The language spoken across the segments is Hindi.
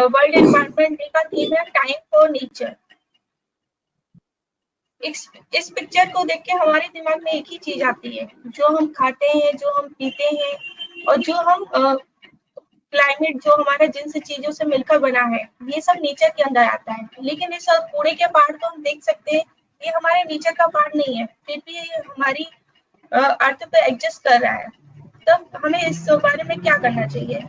वर्ल्ड एनवायरनमेंट डे का थीम है टाइम फॉर नेचर। इस पिक्चर को देख के हमारे दिमाग में एक ही चीज आती है, जो हम खाते हैं, जो हम पीते हैं और जो हम क्लाइमेट जो हमारा जिन से चीजों से मिलकर बना है, ये सब नेचर के अंदर आता है। लेकिन इस कूड़े के पार्ट को हम देख सकते हैं, ये हमारे नेचर का पार्ट नहीं है, फिर भी ये हमारी अर्थ पे एडजस्ट कर रहा है। तब हमें इस बारे में क्या करना चाहिए?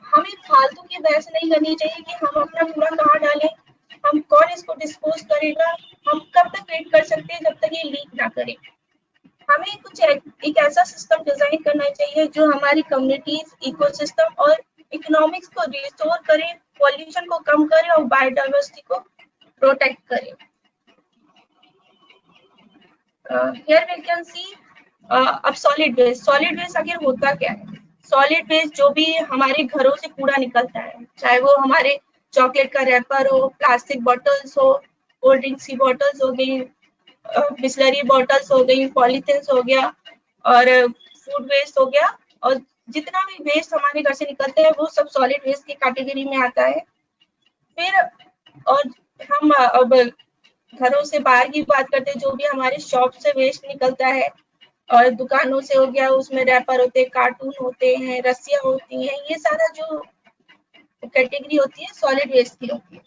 हमें फालतू की बहस नहीं करनी चाहिए कि हम अपना कूड़ा कहाँ डालें, हम कौन इसको डिस्पोज करेगा, हम कब तक वेट कर सकते हैं जब तक ये लीक ना करे। हमें कुछ एक ऐसा सिस्टम डिजाइन करना चाहिए जो हमारी कम्युनिटीज, इकोसिस्टम और इकोनॉमिक्स को रिस्टोर करे, पॉल्यूशन को कम करे और बायोडाइवर्सिटी को प्रोटेक्ट करे। हियर वी कैन सी अब सॉलिड वेस्ट आखिर होता क्या है? सॉलिड वेस्ट जो भी हमारे घरों से कूड़ा निकलता है, चाहे वो हमारे चॉकलेट का रैपर हो, प्लास्टिक बॉटल्स हो, कोल्ड ड्रिंक्स की बॉटल्स हो गई, बिस्लरी बॉटल्स हो गई, पॉलीथिन हो गया और फूड वेस्ट हो गया, और जितना भी वेस्ट हमारे घर से निकलते हैं वो सब सॉलिड वेस्ट की कैटेगरी में आता है। फिर और हम अब घरों से बाहर की बात करते हैं, जो भी हमारे शॉप से वेस्ट निकलता है और दुकानों से हो गया, उसमें रैपर होते हैं, कार्टून होते हैं, रस्सियां होती हैं, ये सारा जो कैटेगरी होती है सॉलिड वेस्ट की होती है।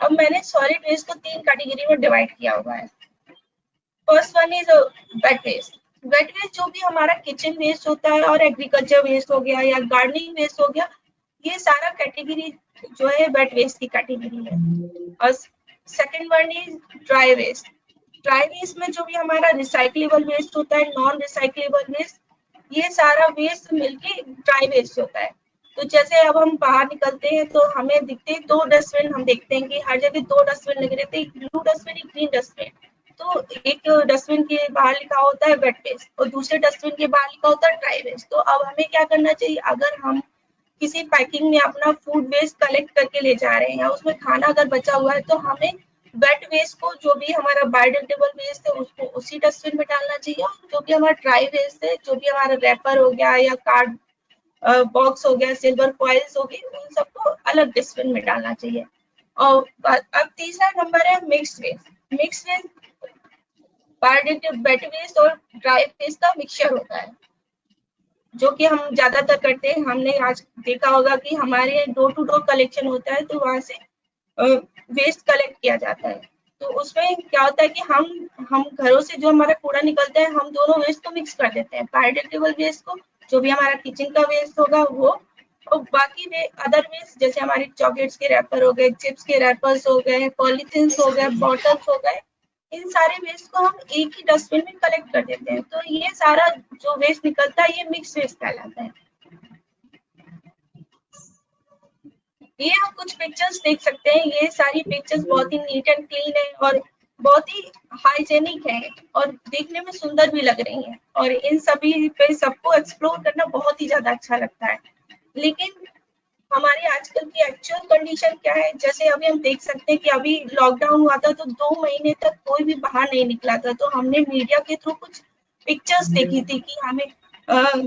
अब मैंने सॉलिड वेस्ट को 3 कैटेगरी में डिवाइड किया हुआ है। First one is wet waste. Wet waste जो भी हमारा किचन वेस्ट होता है और एग्रीकल्चर वेस्ट हो गया या गार्डनिंग वेस्ट हो गया, ये सारा कैटेगरी जो है वेट वेस्ट की कैटेगरी है। और second one is dry waste. Dry waste में जो भी हमारा रिसाइक्लेबल वेस्ट होता है, नॉन रिसाइक्लेबल वेस्ट, ये सारा वेस्ट मिलके ड्राई वेस्ट होता है। तो जैसे अब हम बाहर निकलते हैं तो हमें दिखते हैं 2 डस्टबिन, हम देखते हैं कि हर जगह 2 डस्टबिन लगे रहते हैं, एक ब्लू डस्टबिन, एक ग्रीन डस्टबिन। तो एक डस्टबिन के बाहर लिखा होता है वेट वेस्ट और दूसरे डस्टबिन के बाहर लिखा होता है ड्राई वेस्ट। तो अब हमें क्या करना चाहिए? अगर हम किसी पैकिंग में अपना फूड वेस्ट कलेक्ट करके ले जा रहे हैं या उसमें खाना अगर बचा हुआ है, तो हमें वेट वेस्ट को, जो भी हमारा बायोडिग्रेडेबल वेस्ट है, उसको उसी डस्टबिन में डालना चाहिए, और जो भी हमारा ड्राई वेस्ट है, जो भी हमारा रैपर हो गया या कार्ड बॉक्स हो गया, सिल्वर फॉइल्स हो गई, उन सबको अलग डस्टबिन में डालना चाहिए। और अब तीसरा नंबर है mixed waste. Mixed waste biodegradable wet waste और ड्राई वेस्ट का मिक्सचर होता है, जो कि हम ज्यादातर करते हैं। हमने आज देखा होगा कि हमारे डोर टू डोर कलेक्शन होता है, तो वहां से वेस्ट कलेक्ट किया जाता है। तो उसमें क्या होता है कि हम घरों से जो हमारा कूड़ा निकलता है, हम दोनों वेस्ट को मिक्स कर देते हैं, बायोडिग्रेडेबल वेस्ट को, जो भी हमारा किचन का वेस्ट होगा वो, और बाकी अदर वेस्ट जैसे हमारे चॉकलेट्स के रैपर हो गए, चिप्स के रैपर्स हो गए, पॉलीथिन हो गए, बॉटल्स हो गए, इन सारे वेस्ट को हम एक ही डस्टबिन में कलेक्ट कर देते हैं। तो ये सारा जो वेस्ट निकलता है, ये मिक्स वेस्ट कहलाता है। ये हम कुछ पिक्चर्स देख सकते हैं, ये सारी पिक्चर्स बहुत ही नीट एंड क्लीन है और बहुत ही हाइजेनिक है और देखने में सुंदर भी लग रही हैं, और इन सभी पे सबको एक्सप्लोर करना बहुत ही ज्यादा अच्छा लगता है। लेकिन हमारी आजकल की एक्चुअल कंडीशन क्या है? जैसे अभी हम देख सकते हैं कि अभी लॉकडाउन हुआ था, तो 2 महीने तक कोई भी बाहर नहीं निकला था। तो हमने मीडिया के थ्रू कुछ पिक्चर्स देखी थी कि हमें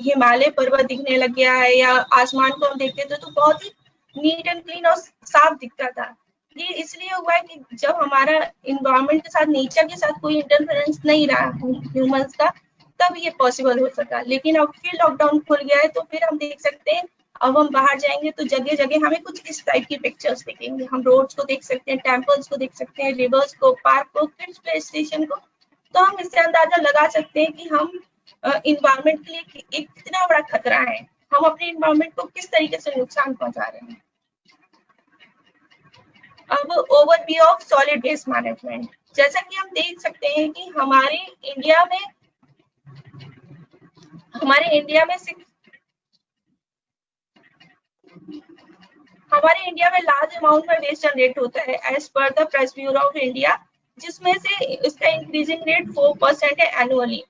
हिमालय पर्वत दिखने लग गया है, या आसमान को हम देखते थे तो बहुत ही नीट एंड क्लीन और साफ दिखता था। ये इसलिए हुआ है कि जब हमारा इन्वायरमेंट के साथ, नेचर के साथ कोई इंटरफेरेंस नहीं रहा ह्यूमंस का, तब ये पॉसिबल हो सका। लेकिन अब फिर लॉकडाउन खुल गया है, तो फिर हम देख सकते हैं, अब हम बाहर जाएंगे तो जगह जगह हमें कुछ इस टाइप की पिक्चर्स दिखेंगे। हम रोड्स को देख सकते हैं, टेम्पल्स को देख सकते हैं, रिवर्स को, पार्क को, किड्स प्ले स्टेशन को। तो हम इससे अंदाजा लगा सकते हैं कि हम इन्वायरमेंट के लिए एक कितना बड़ा खतरा है, हम अपने इन्वायरमेंट को किस तरीके से नुकसान पहुंचा रहे हैं। अब overview of solid waste management. जैसा कि हम देख सकते हैं कि हमारे इंडिया में लार्ज अमाउंट में वेस्ट जनरेट होता है as per the press bureau of India, जिसमें से इसका इंक्रीजिंग रेट 4% है एनुअली,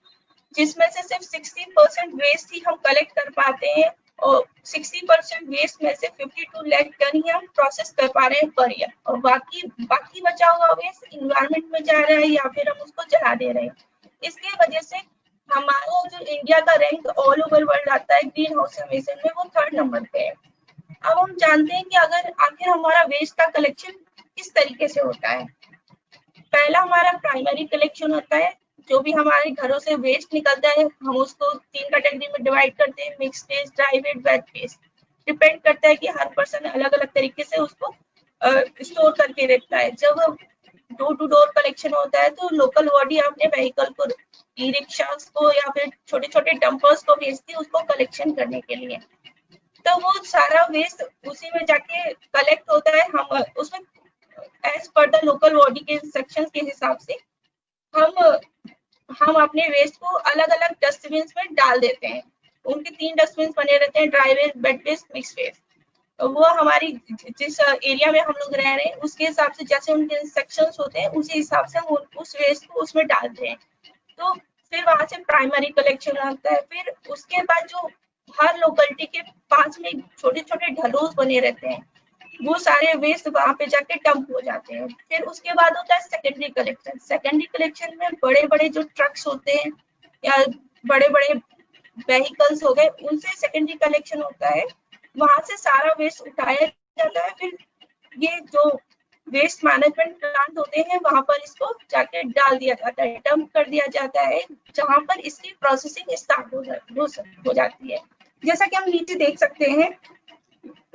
जिसमें से सिर्फ 60% वेस्ट ही हम कलेक्ट कर पाते हैं, और 60% वेस्ट में से 52 लाख टन ही हम प्रोसेस कर पा रहे हैं पर ईयर, और बाकी बचा हुआ वेस्ट इन्वायरमेंट में जा रहा है या फिर हम उसको जला दे रहे हैं। इसकी वजह से हमारा जो इंडिया का रैंक ऑल ओवर वर्ल्ड आता है ग्रीन हाउस एमिशन में, वो 3rd नंबर पे है। अब हम जानते हैं कि अगर आखिर हमारा वेस्ट का कलेक्शन किस तरीके से होता है। पहला हमारा प्राइमरी कलेक्शन होता है, जो भी हमारे घरों से वेस्ट निकलता है हम उसको 3 कैटेगरी में डिवाइड करते हैं, mix waste, dry waste, wet waste. Depend करता है कि हर पर्सन अलग अलग तरीके से उसको स्टोर करके रखता है। जब डोर टू डोर कलेक्शन होता है तो लोकल बॉडी अपने व्हीकल को, ई रिक्शा को या फिर छोटे छोटे डंपर्स को भेजती है उसको कलेक्शन करने के लिए। तो वो सारा वेस्ट उसी में जाके कलेक्ट होता है। हम उसमें as per the local body के इंस्ट्रक्शंस के हिसाब से हम अपने वेस्ट को अलग अलग डस्टबिन में डाल देते हैं। उनके 3 डस्टबिन बने रहते हैं, dry waste, wet waste, mix waste. वो हमारी जिस एरिया में हम लोग रह रहे हैं उसके हिसाब से जैसे उनके इंस्ट्रक्शंस होते हैं उसी हिसाब से हम उस वेस्ट को उसमें डालते हैं। तो फिर वहां से प्राइमरी कलेक्शन आता है। फिर उसके बाद जो हर लोकेलिटी के पास में छोटे छोटे ढलोस बने रहते हैं, वो सारे वेस्ट वहां पे जाके डंप हो जाते हैं। फिर उसके बाद होता है सेकेंडरी कलेक्शन। सेकेंडरी कलेक्शन में बड़े बड़े जो ट्रक्स होते हैं या बड़े बड़े व्हीकल्स हो गए, उनसे सेकेंडरी कलेक्शन होता है। वहां से सारा वेस्ट उठाया जाता है। फिर ये जो वेस्ट मैनेजमेंट प्लांट होते हैं वहां पर इसको जाके डाल दिया जाता है, डंप कर दिया जाता है, जहां पर इसकी प्रोसेसिंग स्टार्ट हो जाती है। जैसा कि हम नीचे देख सकते हैं,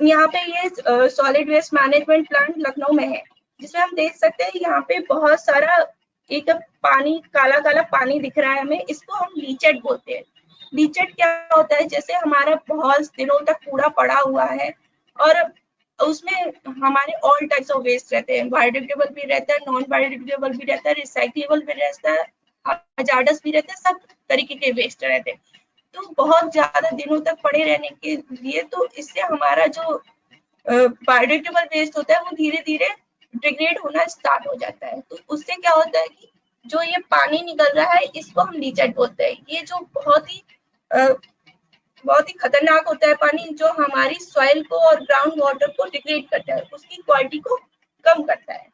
यहाँ पे ये solid waste management plant Lucknow में है, जिसमें हम देख सकते हैं यहाँ पे बहुत सारा एक पानी, काला काला पानी दिख रहा है हमें। इसको हम लीचेट बोलते हैं। लीचेट क्या होता है, जैसे हमारा बहुत दिनों तक कूड़ा पड़ा हुआ है और उसमें हमारे ऑल टाइप्स ऑफ वेस्ट रहते हैं, बायोडिग्रेडेबल भी रहता है, नॉन बायोडिग्रेडेबल भी रहता है, रिसाइक्लेबल भी रहता है, हजार्डस भी रहता है, सब तरीके के वेस्ट रहते हैं। तो बहुत ज्यादा दिनों तक पड़े रहने के लिए तो इससे हमारा जो बायोडिग्रेडेबल वेस्ट होता है वो धीरे धीरे डिग्रेड होना स्टार्ट हो जाता है। तो उससे क्या होता है कि जो ये पानी निकल रहा है इसको हम लीचेट बोलते हैं। ये जो बहुत ही खतरनाक होता है पानी, जो हमारी सॉइल को और ग्राउंड वाटर को डिग्रेड करता है, उसकी क्वालिटी को कम करता है।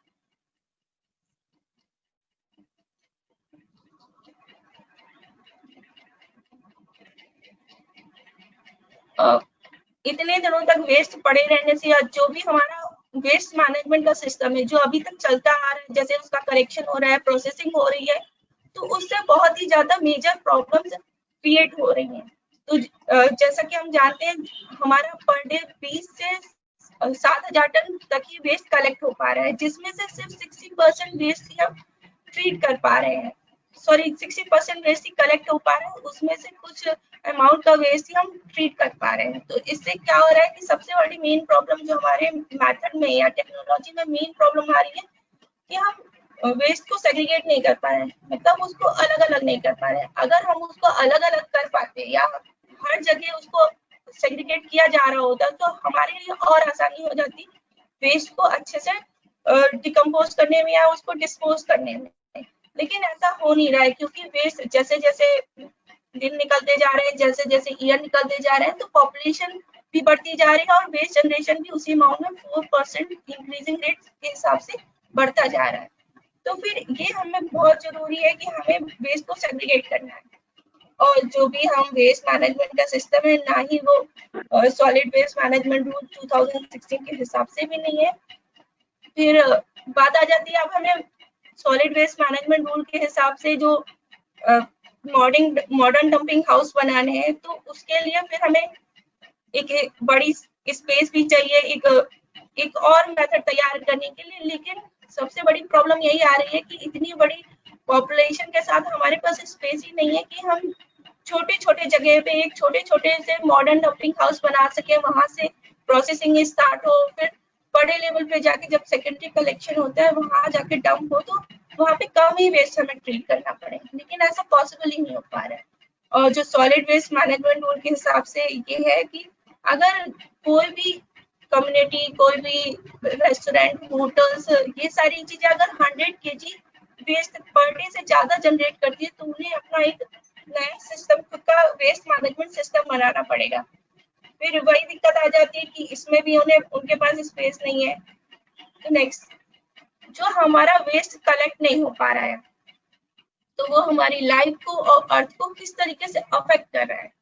इतने दिनों तक वेस्ट पड़े रहने से या जो भी हमारा वेस्ट मैनेजमेंट का सिस्टम है जो अभी तक चलता आ रहा है, जैसे उसका करेक्शन हो रहा है, प्रोसेसिंग हो रही है, तो उससे बहुत ही ज्यादा मेजर प्रॉब्लम्स क्रिएट हो रही हैं। तो जैसा कि हम जानते हैं हमारा पर डे 20 से 7,000 टन तक ही वेस्ट कलेक्ट हो पा रहा है, जिसमें से सिर्फ 60% वेस्ट ही हम ट्रीट कर पा रहे हैं। सॉरी, 60% वेस्ट ही कलेक्ट हो पा रहा है, उसमें से कुछ अमाउंट का वेस्ट ही हम ट्रीट कर पा रहे हैं। तो इससे क्या हो रहा है कि सबसे बड़ी मेन प्रॉब्लम जो हमारे मेथड में या टेक्नोलॉजी में मेन प्रॉब्लम आ रही है कि हम वेस्ट को सेग्रीगेट नहीं कर पा रहे हैं, मतलब उसको अलग अलग नहीं कर पा रहे हैं। अगर हम उसको अलग अलग कर पाते या हर जगह उसको सेग्रीगेट किया जा रहा होता तो हमारे लिए और आसानी हो जाती वेस्ट को अच्छे से डिकम्पोज करने में या उसको डिस्पोज करने में। लेकिन ऐसा हो नहीं रहा है, क्योंकि वेस्ट जैसे जैसे दिन निकलते जा रहे हैं, जैसे जैसे ईयर निकलते जा रहे हैं, तो पॉपुलेशन भी बढ़ती जा रही है और वेस्ट जनरेशन भी उसी अमाउंट में 4% इंक्रीजिंग रेट के हिसाब से बढ़ता जा रहा है। तो फिर ये हमें बहुत जरूरी है कि हमें वेस्ट को सेग्रीगेट करना है। और जो भी हम वेस्ट मैनेजमेंट का सिस्टम है, ना ही वो सॉलिड वेस्ट मैनेजमेंट रूल 2016 के हिसाब से भी नहीं है। फिर बात आ जाती है अब हमें सॉलिड वेस्ट मैनेजमेंट रूल के हिसाब से जो मॉडर्न डंपिंग हाउस बनाने हैं, तो उसके लिए फिर हमें एक बड़ी स्पेस भी चाहिए, एक और मेथड तैयार करने के लिए। लेकिन सबसे बड़ी प्रॉब्लम यही आ रही है कि इतनी बड़ी पॉपुलेशन के साथ हमारे पास स्पेस ही नहीं है कि हम छोटे छोटे जगह पे एक छोटे छोटे से मॉडर्न डंपिंग हाउस बना सके, वहां से प्रोसेसिंग स्टार्ट हो, फिर बड़े लेवल पे जाके जब सेकेंडरी कलेक्शन होता है वहां जाके डंप हो, तो वहां पे कम ही वेस्ट हमें ट्रीट करना पड़े। लेकिन ऐसा पॉसिबल ही नहीं हो पा रहा है। और जो सॉलिड वेस्ट मैनेजमेंट रूल के हिसाब से ये है कि अगर कोई भी कम्युनिटी, कोई भी रेस्टोरेंट, होटल्स, ये सारी चीजें अगर 100 kg वेस्ट पर डे से ज्यादा जनरेट करती है, तो उन्हें अपना एक नया सिस्टम, खुद का वेस्ट मैनेजमेंट सिस्टम बनाना पड़ेगा। फिर वही दिक्कत आ जाती है कि इसमें भी उन्हें उनके पास स्पेस नहीं है। तो नेक्स्ट, जो हमारा वेस्ट कलेक्ट नहीं हो पा रहा है, तो वो हमारी लाइफ को और अर्थ को किस तरीके से अफेक्ट कर रहा है।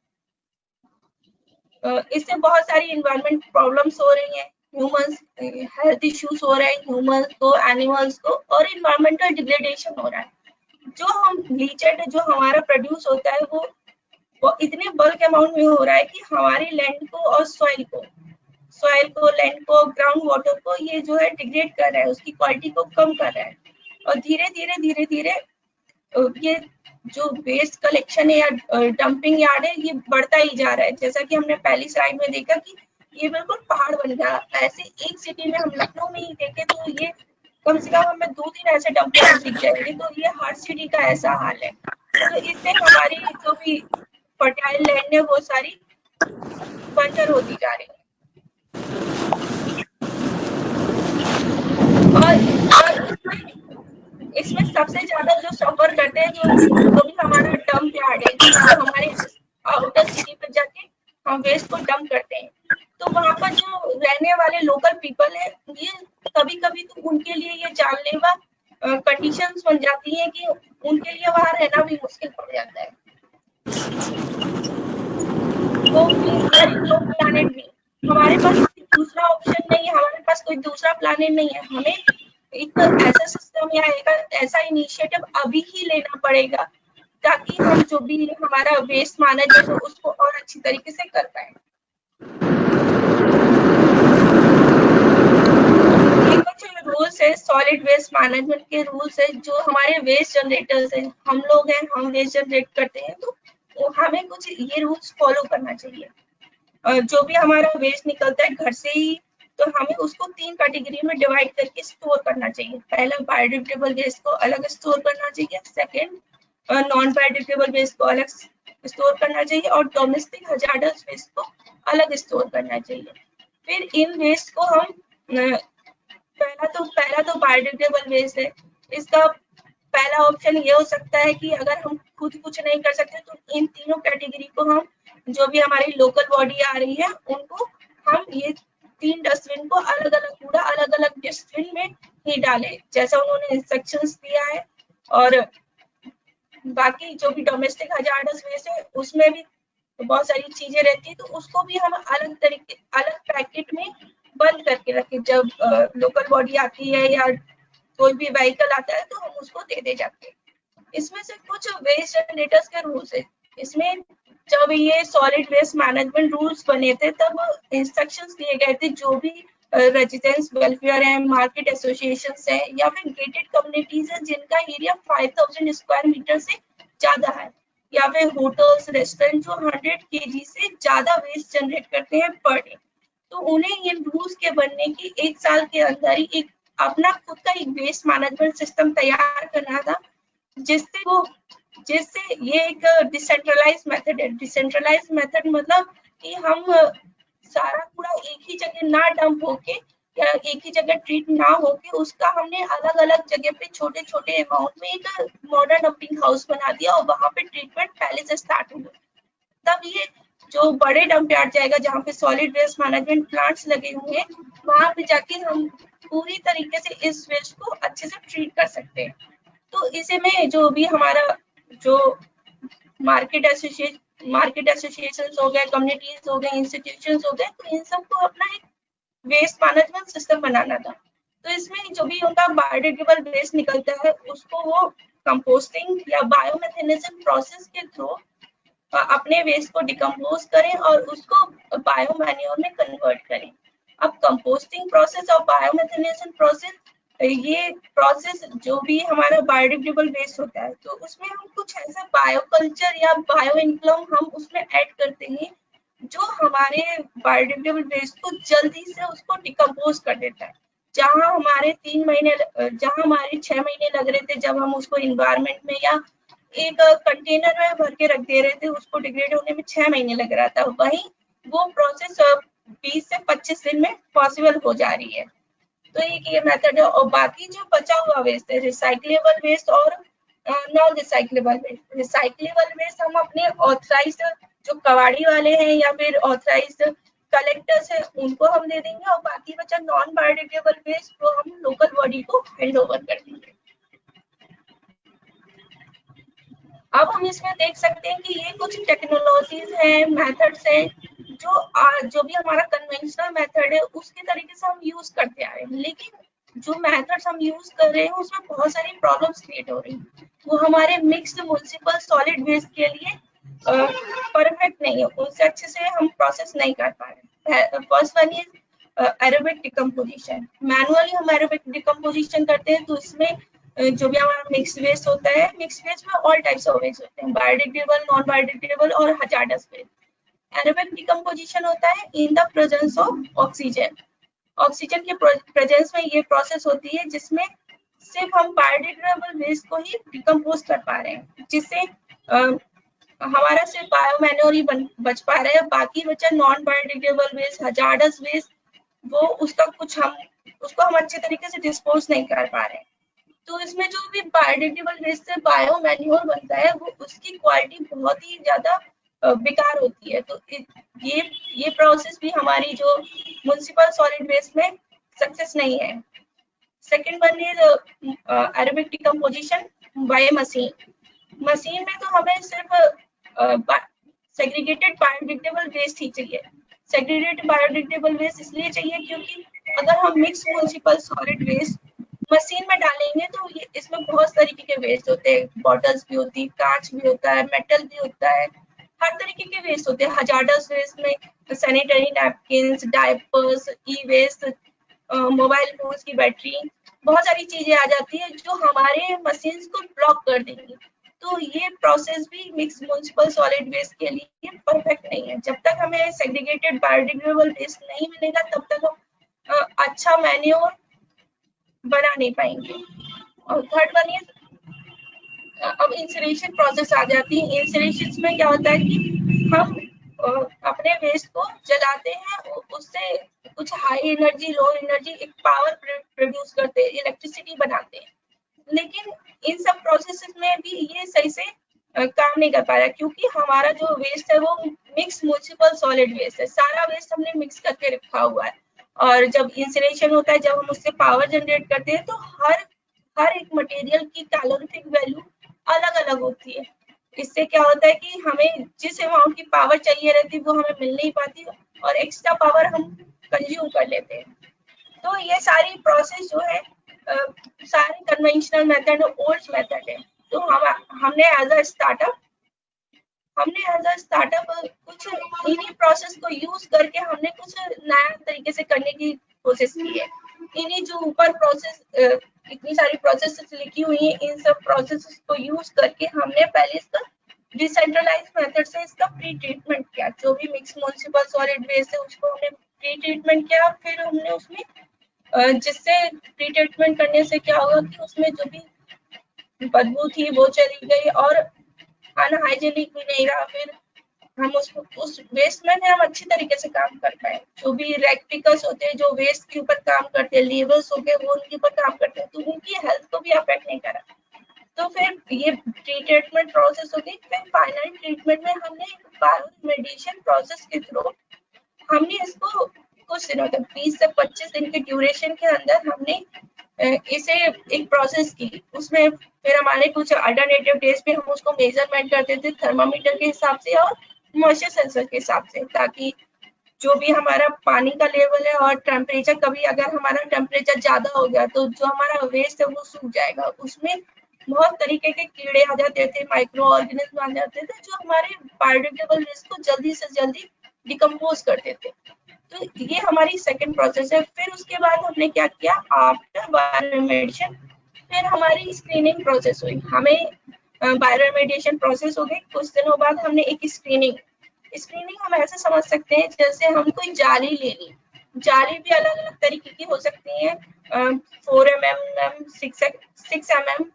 इससे बहुत सारी इन्वायरमेंट प्रॉब्लम्स हो रही हैं, ह्यूमंस हेल्थ इश्यूज हो रहे हैं, ह्यूमंस को, एनिमल्स को, और इन्वायरमेंटल डिग्रेडेशन हो रहा है। जो हम लीचेड जो हमारा प्रोड्यूस होता है वो इतने बल्क अमाउंट में हो रहा है कि हमारी लैंड को और सॉइल को, लैंड को, ग्राउंड वाटर को ये जो है डिग्रेड कर रहा है, उसकी क्वालिटी को कम कर रहा है। और धीरे धीरे ये जो वेस्ट कलेक्शन है या डंपिंग यार्ड है, ये बढ़ता ही जा रहा है। जैसा कि हमने पहली स्लाइड में देखा कि ये बिल्कुल पहाड़ बन गया। ऐसे एक सिटी में, हम लखनऊ में ही देखे तो ये कम से कम हमें 2-3 ऐसे डंप यार्ड दिख जाएंगे, तो ये हर सिटी का ऐसा हाल है। तो इससे हमारी जो भी फर्टाइल लैंड है वो सारी बंजर होती जा रही है। और इसमें सबसे ज्यादा जो सफर करते हैं जो भी हमारा डंप यार्ड है, जो हमारे आउटर सिटी पे जाके हम वेस्ट को डंप करते हैं, तो वहां पर जो रहने वाले लोकल पीपल है, ये कभी कभी तो उनके लिए ये जानलेवा कंडीशंस बन जाती है कि उनके लिए वहां रहना भी मुश्किल पड़ जाता है। तो प्लानिट भी हमारे पास दूसरा ऑप्शन नहीं है, हमारे पास कोई दूसरा प्लानिट नहीं है। हमें एक ऐसा सिस्टम या एक ऐसा इनिशिएटिव अभी ही लेना पड़ेगा ताकि हम जो भी हमारा वेस्ट मैनेजमेंट है उसको और अच्छी तरीके से कर पाए। ये कुछ रूल्स है सॉलिड वेस्ट मैनेजमेंट के रूल्स है। जो हमारे वेस्ट जनरेटर्स हैं, हम लोग हैं, हम वेस्ट जनरेट करते हैं, तो हमें कुछ ये रूल्स फॉलो करना चाहिए। जो भी हमारा वेस्ट निकलता है घर से ही, तो हमें उसको 3 कैटेगरी में डिवाइड करके स्टोर करना चाहिए। पहला, बायोडिग्रेडेबल वेस्ट को अलग स्टोर करना चाहिए। सेकंड, नॉन बायोडिग्रेडेबल वेस्ट को अलग स्टोर करना चाहिए, और डोमेस्टिक हजार्डस वेस्ट को अलग स्टोर करना चाहिए। फिर इन वेस्ट को हम पहला तो बायोडिग्रेडेबल वेस्ट है। इसका पहला ऑप्शन ये हो सकता है कि अगर हम खुद कुछ नहीं कर सकते तो इन तीनों कैटेगरी को हम, जो भी हमारी लोकल बॉडी आ रही है, उनको हम ये 3 डस्टबिन को अलग अलग कूड़ा अलग अलग डस्टबिन में ही डालें, जैसा उन्होंने इंस्ट्रक्शंस दिया है। और बाकी जो भी डोमेस्टिक हजार्डस वेस्ट है उसमें भी बहुत सारी चीजें रहती है, तो उसको भी हम अलग पैकेट में बंद करके रखें। जब लोकल बॉडी आती है या कोई भी व्हीकल आता है तो हम उसको दे जाते हैं। इसमें से कुछ वेस्ट जनरेटर्स के रूल्स है। इसमें जब ये सॉलिड वेस्ट मैनेजमेंट रूल्स बने थे तब इंस्ट्रक्शंस दिए गए थे, जो भी रेजिडेंस वेलफेयर है, मार्केट एसोसिएशन है, या फिर गेटेड कम्युनिटीज है जिनका एरिया 5000 स्क्वायर मीटर से ज्यादा है, या फिर होटल्स, रेस्टोरेंट जो 100 kg से ज्यादा वेस्ट जनरेट करते हैं पर डे, तो उन्हें इन रूल्स के बनने की 1 साल के अंदर ही एक अपना खुद का एक वेस्ट मैनेजमेंट सिस्टम तैयार करना था, जिससे ये एक डिसेंट्रलाइज मेथड है। डिसेंट्रलाइज मेथड मतलब कि हम सारा कूड़ा एक ही जगह ना डंप होके या एक ही जगह ट्रीट ना होके, उसका हमने अलग अलग जगह पे छोटे छोटे अमाउंट में एक मॉडर्न डंपिंग हाउस बना दिया, और वहां पे ट्रीटमेंट पहले से स्टार्ट हो गया। तब ये जो बड़े डंप यार्ड जाएगा जहाँ पे सॉलिड वेस्ट मैनेजमेंट प्लांट्स लगे हुए हैं, वहां पे जाके हम पूरी तरीके से इस वेस्ट को अच्छे से ट्रीट कर सकते हैं। तो इसे में जो भी हमारा जो मार्केट एसोसिएशन हो गए, कम्युनिटीज हो गए, इंस्टीट्यूशंस हो गए, तो इन सबको अपना एक वेस्ट मैनेजमेंट सिस्टम बनाना था। तो इसमें जो भी उनका बायोडिग्रेडेबल वेस्ट निकलता है उसको वो कंपोस्टिंग या बायोमेथेनिज्म प्रोसेस के थ्रू अपने वेस्ट को डिकम्पोज करें और उसको बायोमैन्योर में कन्वर्ट करें। अब कंपोस्टिंग प्रोसेस और बायोमेथेनेशन प्रोसेस, ये प्रोसेस जो भी हमारा बायोडिग्रेडेबल वेस्ट होता है, तो उसमें हम कुछ ऐसा बायोकल्चर या बायो इनकम हम उसमें ऐड करते हैं जो हमारे बायोडिग्रेडेबल वेस्ट को जल्दी से उसको डिकम्पोज कर देता है। जहां हमारे 6 महीने लग रहे थे जब हम उसको इन्वायरमेंट में या एक कंटेनर में भर के रख दे रहे थे, उसको डिग्रेड होने में 6 महीने लग रहा था, वहीं वो प्रोसेस 20 से 25 दिन में पॉसिबल हो जा रही है। तो एक ये मेथड है। और बाकी जो बचा हुआ वेस्ट है, रिसाइक्लेबल वेस्ट और non recyclable waste. Recyclable waste हम अपने ऑथराइज्ड जो कबाड़ी वाले हैं या फिर ऑथराइज्ड कलेक्टर्स है उनको हम दे देंगे, और बाकी बचा नॉन बायोडिग्रेडेबल वेस्ट वो हम लोकल बॉडी को हैंड ओवर कर देंगे। अब हम इसमें देख सकते हैं कि ये कुछ टेक्नोलॉजीज हैं, मेथड्स हैं जो भी हमारा कन्वेंशनल मेथड है उसके तरीके से हम यूज करते आ रहे हैं, लेकिन जो मेथड्स हम यूज कर रहे हैं उसमें बहुत सारी प्रॉब्लम्स क्रिएट हो रही हैं। वो हमारे मिक्स्ड म्युनिसिपल सॉलिड वेस्ट के लिए परफेक्ट नहीं है, उनसे अच्छे से हम प्रोसेस नहीं कर पा रहे। First one is aerobic decomposition. Manually हम एरोबिक डिकम्पोजिशन करते हैं तो इसमें जो भी हमारा मिक्स वेस्ट होता है, मिक्स वेस्ट में ऑल टाइप्स ऑफ वेस्ट होते हैं, बायोडिग्रेडेबल, नॉन बायोडिग्रेडेबल और हजार्डस वेस्ट। एरोबिक डिकम्पोजिशन होता है in the presence of oxygen. Oxygen के प्रेजेंस में ये प्रोसेस होती है जिसमें सिर्फ हम बायोडिग्रेडेबल वेस्ट को ही डिकम्पोज कर पा रहे हैं, जिससे हमारा सिर्फ बायोमैन्योर ही बच पा रहा है। बाकी बचा non biodegradable waste, hazardous waste, वो उसको हम अच्छे तरीके से डिस्पोज नहीं कर पा रहे हैं। तो इसमें जो भी बायोडिग्रेडेबल वेस्ट से बायोमैन्योर बनता है वो उसकी क्वालिटी बहुत ही ज्यादा बेकार होती है। तो ये प्रोसेस भी हमारी जो म्युनिसिपल सॉलिड वेस्ट में सक्सेस नहीं है। Second one is aerobic decomposition by machine. Machine में तो हमें सिर्फ सेग्रीगेटेड बायोडिग्रेडेबल वेस्ट ही चाहिए। सेग्रीगेटेड बायोडिग्रेडेबल वेस्ट इसलिए चाहिए क्योंकि अगर हम mix municipal solid waste machine में डालेंगे तो इसमें बहुत तरीके के वेस्ट होते हैं, बॉटल्स भी होती है, कांच भी होता है, मेटल भी होता है, हर तरीके के वेस्ट होते हैं। हजार्डस वेस्ट में सैनिटरी नैपकिन्स, डायपर्स, ई वेस्ट, मोबाइल फोन्स की बैटरी, बहुत सारी चीजें आ जाती है जो हमारे मशीन्स को ब्लॉक कर देंगी। तो ये प्रोसेस भी मिक्स म्युनिसिपल सॉलिड वेस्ट के लिए परफेक्ट नहीं है। जब तक हमें सेग्रीगेटेड बायोडिग्रेडेबल वेस्ट नहीं मिलेगा तब तक हम अच्छा मैन्योर बना नहीं पाएंगे। और थर्ड वन इज अब इंसिनेरेशन प्रोसेस आ जाती है। इंसिनेरेशन में क्या होता है कि हम अपने वेस्ट को जलाते हैं, उससे कुछ हाई एनर्जी, लो एनर्जी एक पावर प्रोड्यूस करते हैं, इलेक्ट्रिसिटी बनाते हैं। लेकिन इन सब प्रोसेसेस में भी ये सही से काम नहीं कर पा रहा क्योंकि हमारा जो वेस्ट है वो मिक्स म्युनिसिपल सॉलिड वेस्ट है। सारा वेस्ट हमने मिक्स करके रखा हुआ है और जब इंसिनेरेशन होता है, जब हम उससे पावर जनरेट करते हैं तो हर एक मटेरियल की कैलोरीफिक वैल्यू अलग अलग होती है। इससे क्या होता है कि हमें जिस अमाउंट की पावर चाहिए रहती है वो हमें मिल नहीं पाती और एक्स्ट्रा पावर हम कंज्यूम कर लेते हैं। तो ये सारी प्रोसेस जो है सारे कन्वेंशनल मेथड ओल्ड मेथड है। तो हमने एज अ स्टार्टअप कुछ इन्हीं प्रोसेस को यूज करके हमने कुछ नया तरीके से करने की कोशिश की है। इन्हीं जो ऊपर प्रोसेस इतनी सारी प्रोसेस लिखी हुई है, इन सब प्रोसेस को यूज करके हमने पहले इसका डिसेंट्रलाइज मेथड से इसका प्री ट्रीटमेंट किया। जो भी मिक्स म्युनिसिपल सॉलिड वेस्ट है उसको हमने प्री ट्रीटमेंट किया। फिर हमने उसमें जिससे प्री ट्रीटमेंट करने से क्या होगा कि उसमें जो भी बदबू थी वो चली गई और अनहाइजीनिक भी नहीं रहा। फिर हम उस वेस्ट में हम अच्छी तरीके से काम कर पाए। जो भी रेक्टिकल्स होते हैं जो वेस्ट के ऊपर काम करते हैं, लेबल्स हो गए वो उनके ऊपर काम करते हैं, तो उनकी हेल्थ को भी अफेक्ट नहीं करा। तो फिर ये प्री ट्रीटमेंट प्रोसेस हो गई। फिर फाइनल ट्रीटमेंट में हमने बायोरिमेडिएशन प्रोसेस के थ्रू हमने इसको कुछ दिनों तक 20 से 25 दिन के ड्यूरेशन के अंदर हमने इसे एक प्रोसेस की। उसमें फिर हमारे कुछ अल्टरनेटिव डेज पे हम उसको मेजरमेंट करते थे थर्मामीटर के हिसाब से और मॉइस्चर सेंसर के हिसाब से, ताकि जो भी हमारा पानी का लेवल है और टेम्परेचर, कभी अगर हमारा टेम्परेचर ज्यादा हो गया तो जो हमारा वेस्ट है वो सूख जाएगा। उसमें बहुत तरीके के कीड़े आ जाते थे, माइक्रो ऑर्गेनिज्म आ जाते थे जो हमारे बायोडिग्रेडेबल वेस्ट को जल्दी से जल्दी डिकम्पोज करते थे। तो ये हमारी सेकंड प्रोसेस है। फिर उसके बाद हमने क्या किया, आफ्टर बायोरिमेडिएशन फिर हमारी स्क्रीनिंग प्रोसेस हुई। हमें बायोरिमेडिएशन प्रोसेस हो गई, कुछ दिनों बाद हमने एक स्क्रीनिंग हम ऐसे समझ सकते हैं जैसे हम कोई जाली ले ली। जाली भी अलग अलग तरीके की हो सकती है, 4 mm, 6 mm,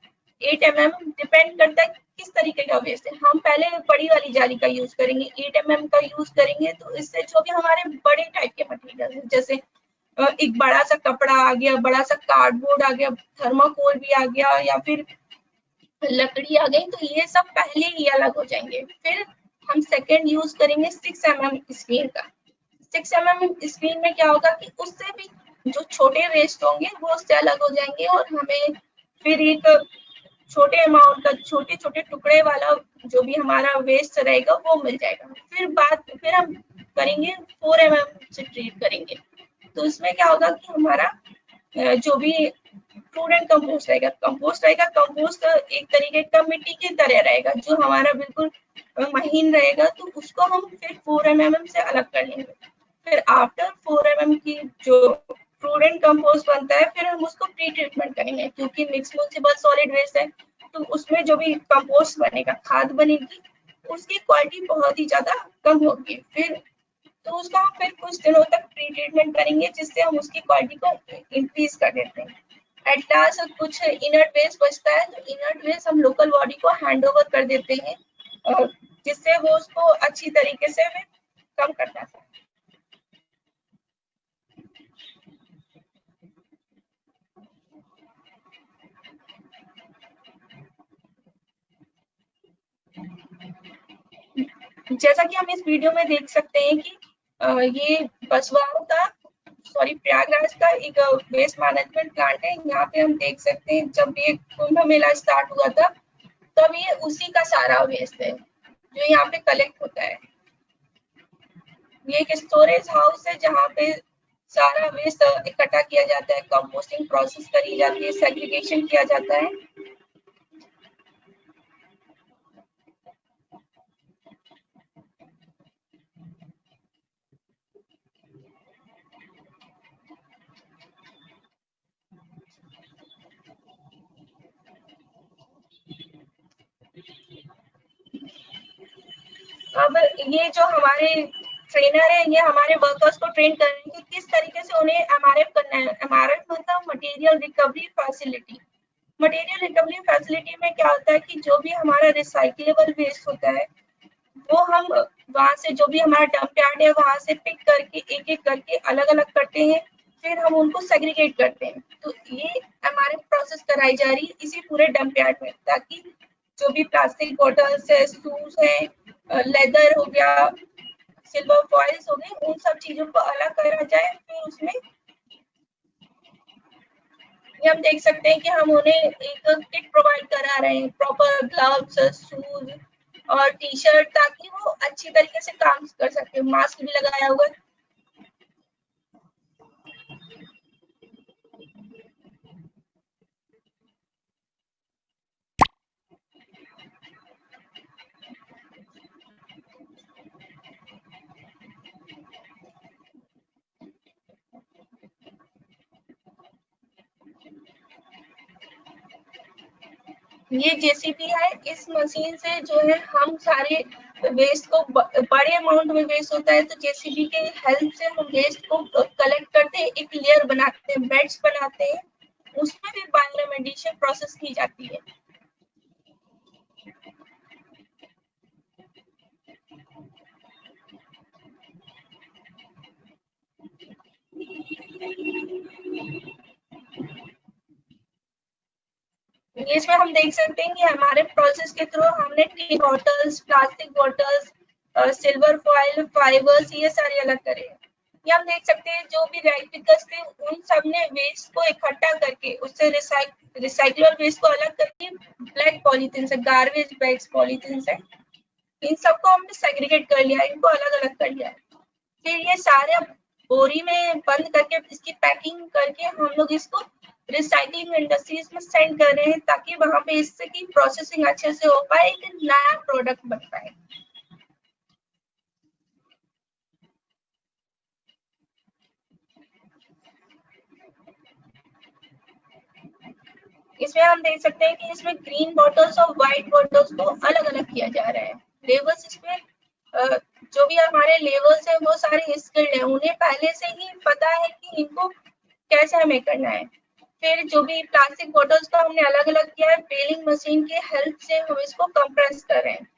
8 mm, डिपेंड करता है किस तरीके का वेस्ट है। हम पहले बड़ी वाली जाली का यूज करेंगे, 8 mm का यूज करेंगे। तो इससे जो भी हमारे बड़े टाइप के मटेरियल है, जैसे एक बड़ा सा कपड़ा आ गया, बड़ा सा कार्डबोर्ड आ गया, थर्माकोल भी आ गया या फिर लकड़ी आ गई, तो ये सब पहले ही अलग हो जाएंगे। फिर हम सेकेंड यूज करेंगे 6 mm स्क्रीन का। 6 mm स्क्रीन में क्या होगा कि उससे भी जो छोटे वेस्ट होंगे वो उससे अलग हो जाएंगे और हमें फिर एक छोटे अमाउंट का, छोटे छोटे टुकड़े वाला जो भी हमारा वेस्ट रहेगा वो मिल जाएगा। फिर हम करेंगे 4 mm से ट्रीट करेंगे, तो इसमें क्या होगा कि हमारा जो भी फूड एंड कंपोस्ट रहेगा, कंपोस्ट एक तरीके का मिट्टी की तरह रहेगा जो हमारा बिल्कुल महीन रहेगा, तो उसको हम फिर 4 mm से अलग कर लेंगे। फिर आफ्टर 4 mm की जो फूड एंड कंपोस्ट बनता है, फिर हम उसको प्री ट्रीटमेंट करेंगे, क्योंकि मिक्स म्यूनिसिपल सॉलिड वेस्ट है, तो उसमें जो भी कंपोस्ट बनेगा, खाद बनेगी, उसकी क्वालिटी बहुत ही ज्यादा कम होगी। फिर तो उसका हम फिर कुछ दिनों तक प्री ट्रीटमेंट करेंगे, जिससे हम उसकी क्वालिटी को इंक्रीज कर देते हैं। एट लास्ट कुछ इनर्ट वेस्ट बचता है, तो इनर्ट वेस्ट हम लोकल बॉडी को हैंड ओवर कर देते हैं, जिससे वो उसको अच्छी तरीके से कम करता है। जैसा कि हम इस वीडियो में देख सकते हैं कि ये बसवाओं का प्रयागराज का एक वेस्ट मैनेजमेंट प्लांट है। यहाँ पे हम देख सकते हैं जब ये कुंभ मेला स्टार्ट हुआ था, तब ये उसी का सारा वेस्ट है जो यहाँ पे कलेक्ट होता है। ये एक स्टोरेज हाउस है जहाँ पे सारा वेस्ट इकट्ठा किया जाता है, कंपोस्टिंग प्रोसेस करी जाती है, सेग्रीगेशन किया जाता है। अब ये जो हमारे ट्रेनर है, ये हमारे वर्कर्स को ट्रेन कर रहे हैं कि किस तरीके से उन्हें एमआरएफ करना है। एमआरएफ मतलब material recovery facility. Material recovery facility में क्या होता है कि जो भी हमारा रिसाइक्लेबल वेस्ट होता है, वो हम वहां से, जो भी हमारा डंप यार्ड है, वहां से पिक करके एक एक करके अलग अलग करते हैं, फिर हम उनको सेग्रीगेट करते हैं। तो ये एमआरएफ प्रोसेस कराई जा रही है इसी पूरे डंप यार्ड में, ताकि जो भी प्लास्टिक बॉटल्स है, शूज है, लेदर हो गया, सिल्वर फॉइल्स हो गए, उन सब चीजों को अलग करा जाए। फिर उसमें ये हम देख सकते हैं कि हम उन्हें एक किट प्रोवाइड करा रहे हैं, प्रॉपर ग्लव्स, शूज और टी शर्ट, ताकि वो अच्छी तरीके से काम कर सके। मास्क भी लगाया हुआ है। ये जेसीबी है, इस मशीन से जो है हम सारे वेस्ट को, बड़े अमाउंट में वेस्ट होता है, तो जेसीबी के हेल्प से हम वेस्ट को कलेक्ट करते हैं, एक लेयर बनाते हैं, बेड्स बनाते हैं, उसमें फिर बायोरेमेडिएशन प्रोसेस की जाती है। इसमें हम देख सकते हैं कि हमारे प्रोसेस के थ्रू हमने T bottles, plastic bottles, silver foil, fibres, ये सारे अलग करे हैं। ये हम देख सकते हैं जो भी रैग पिकर्स थे, उन सब ने वेस्ट को इकट्ठा करके उससे रिसाइक्लेबल वेस्ट को अलग करके ब्लैक पॉलीथीन से, गार्बेज बैग्स पॉलीथीन से, इन सबको हमने सेग्रीगेट कर लिया, इनको अलग अलग कर लिया। फिर ये सारे बोरी में बंद करके इसकी पैकिंग करके हम लोग इसको रिसाइकलिंग इंडस्ट्रीज में सेंड कर रहे हैं, ताकि वहां पे इससे की प्रोसेसिंग अच्छे से हो पाए, एक नया प्रोडक्ट बन पाए। इसमें हम देख सकते हैं कि इसमें ग्रीन बॉटल्स और व्हाइट बॉटल्स को अलग अलग किया जा रहा है। लेबल्स इसमें जो भी हमारे लेबल्स हैं वो सारे स्किल्ड हैं, उन्हें पहले से ही पता है कि इनको कैसे हमें करना है। फिर जो भी प्लास्टिक बॉटल्स का हमने अलग अलग किया है, बेलिंग मशीन की हेल्प से हम इसको कंप्रेस कर रहे हैं।